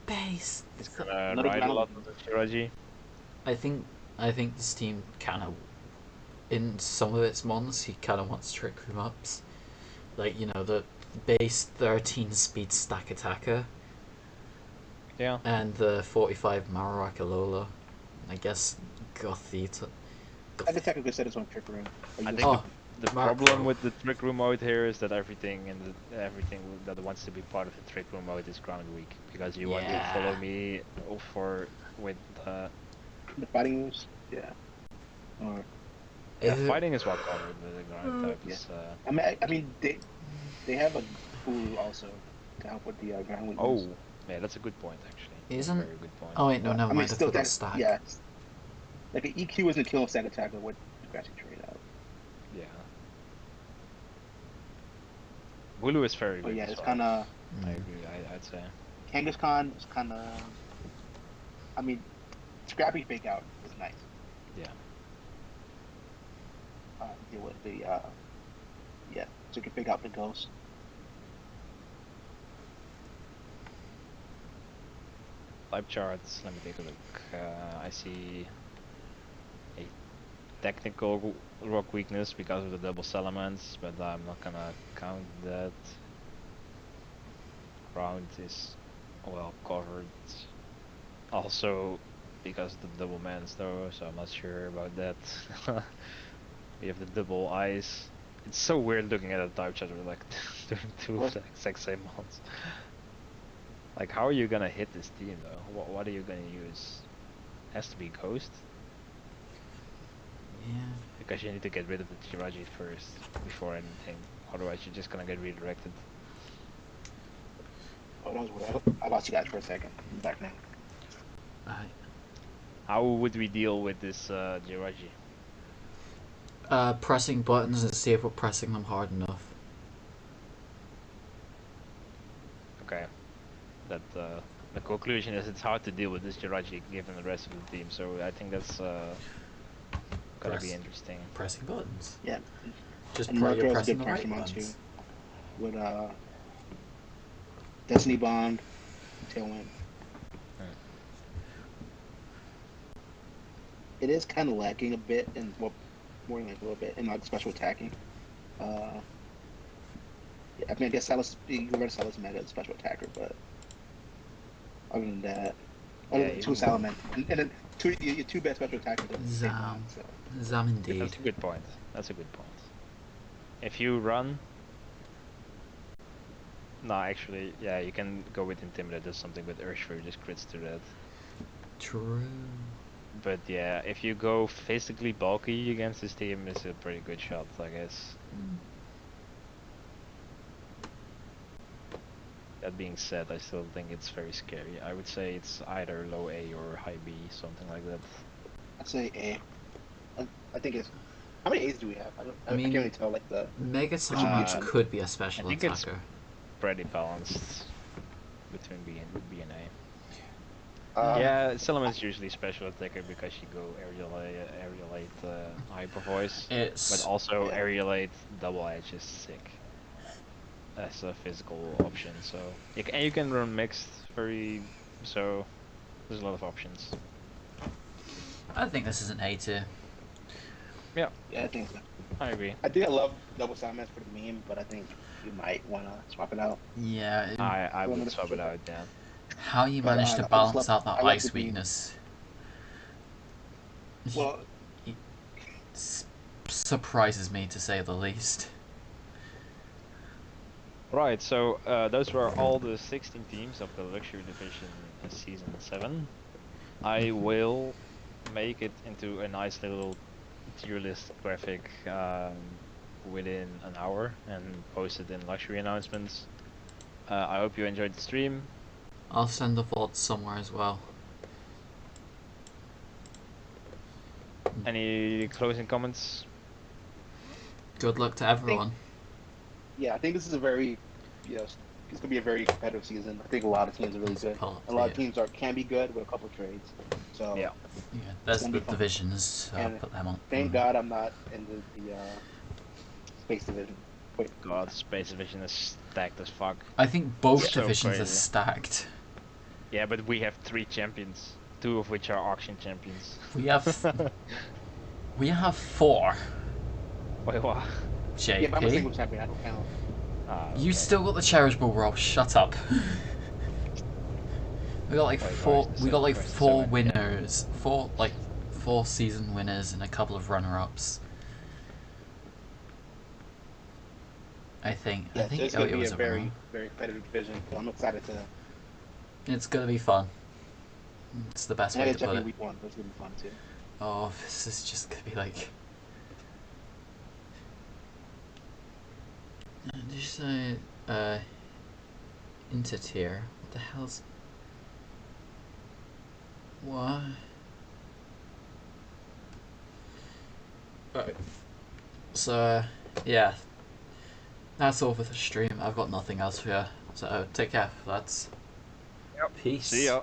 base is gonna ride a lot of the Jirachi. I think this team kind of, in some of its mons, he kind of wants trick room ups, like the base 13 speed Stack Attacker. Yeah. And the 45 Marowak Alola. I guess Gothita. I guess I could set his own trick room. I think the problem with the trick room mode here is that everything that wants to be part of the trick room mode is ground weak, because you want to follow me with the fighting moves. Yeah. Fighting is what covered the ground type. Is, I mean they have a Ulu also to help with the ground weakness. Oh, yeah, that's a good point actually. Isn't? Very good point. Oh wait, no, never mind. I forgot stack. Yeah. Like an EQ isn't killing Stack Attacker with the grassy trade out. Yeah. Bulu is very good. Yeah, it's kind of. I agree. I'd say. Kangaskhan is kind of. I mean, Scrappy Fake Out is nice. Yeah. Deal with the. So you can fake out the ghost. Type charts, let me take a look. I see a technical rock weakness because of the double Salamence, but I'm not gonna count that. Ground is well covered. Also because of the double mans though, so I'm not sure about that. We have the double eyes. It's so weird looking at a dive charger like doing two of the exact same ones. Like, how are you gonna hit this team though? What are you gonna use? Has to be Ghost. Yeah. Because you need to get rid of the Jirachi first before anything. Otherwise, you're just gonna get redirected. Oh, that was weird. I lost you guys for a second. I'm back now. Right. How would we deal with this Jirachi? Pressing buttons and see if we're pressing them hard enough. Okay. That the conclusion is it's hard to deal with this Jirachi given the rest of the team. So I think that's gonna be interesting. Pressing buttons. Yeah. Just And pray you're Marco has a pressing good the right pressure on too. buttons. With Destiny Bond, Tailwind. It is kind of lacking a bit in, well, more than like a little bit in like special attacking. Yeah, I mean, I guess Salas, you can run Salas meta as special attacker, but other than that, two Salaman, and then your two best special attackers at the same time. So. Zam indeed. That's a good point. That's a good point. If you run, no, actually, yeah, you can go with Intimidate. Does something with Urshifu, just crits to that. True. But yeah, if you go physically bulky against this team, it's a pretty good shot, I guess. That being said, I still think it's very scary. I would say it's either low A or high B, something like that. I'd say A. I think it's. How many A's do we have? I mean, I can't really tell. Like the Mega Sarge could be a special attacker. It's pretty balanced between B and A. Yeah, Solomon's usually special attacker because you go aerialate hyper voice, but also aerialate double edge is sick as a physical option. So you can run mixed so there's a lot of options. I think this is an A tier. Yeah, I think so. I agree. I think I love double Salaman's for the meme, but I think you might want to swap it out. Yeah. I would swap it out, yeah. How you managed to balance out that ice weakness? Well, it surprises me to say the least. Right, so those were all the 16 teams of the Luxury Division Season 7. I will make it into a nice little tier list graphic within an hour and post it in Luxury Announcements. I hope you enjoyed the stream. I'll send the VOD somewhere as well. Any closing comments? Good luck to everyone. I think this is a very, it's gonna be a very competitive season. I think a lot of teams are really good. A lot of teams can be good with a couple of trades. So yeah, there's the divisions. Put them on. Thank God I'm not in the space division. Wait. God, space division is stacked as fuck. I think both divisions are stacked. Yeah, but we have 3 champions, 2 of which are auction champions. We have 4. Wait, what? JP. Yeah, but I'm a single champion. I don't count. You still got the charitable role. Shut up. We got like four. We got like 4 winners. 4 season winners and a couple of runner-ups. I think. Yeah, I think it's Elliot gonna be was a very competitive division. So I'm excited to. It's gonna be fun. It's the best way to put it. Week 1, but it's gonna be fun too. Oh, this is just gonna be like. Did you say intertier? What the hell's? What? Right. So yeah, that's all for the stream. I've got nothing else for you. So take care, lads. Yep. Peace. See ya.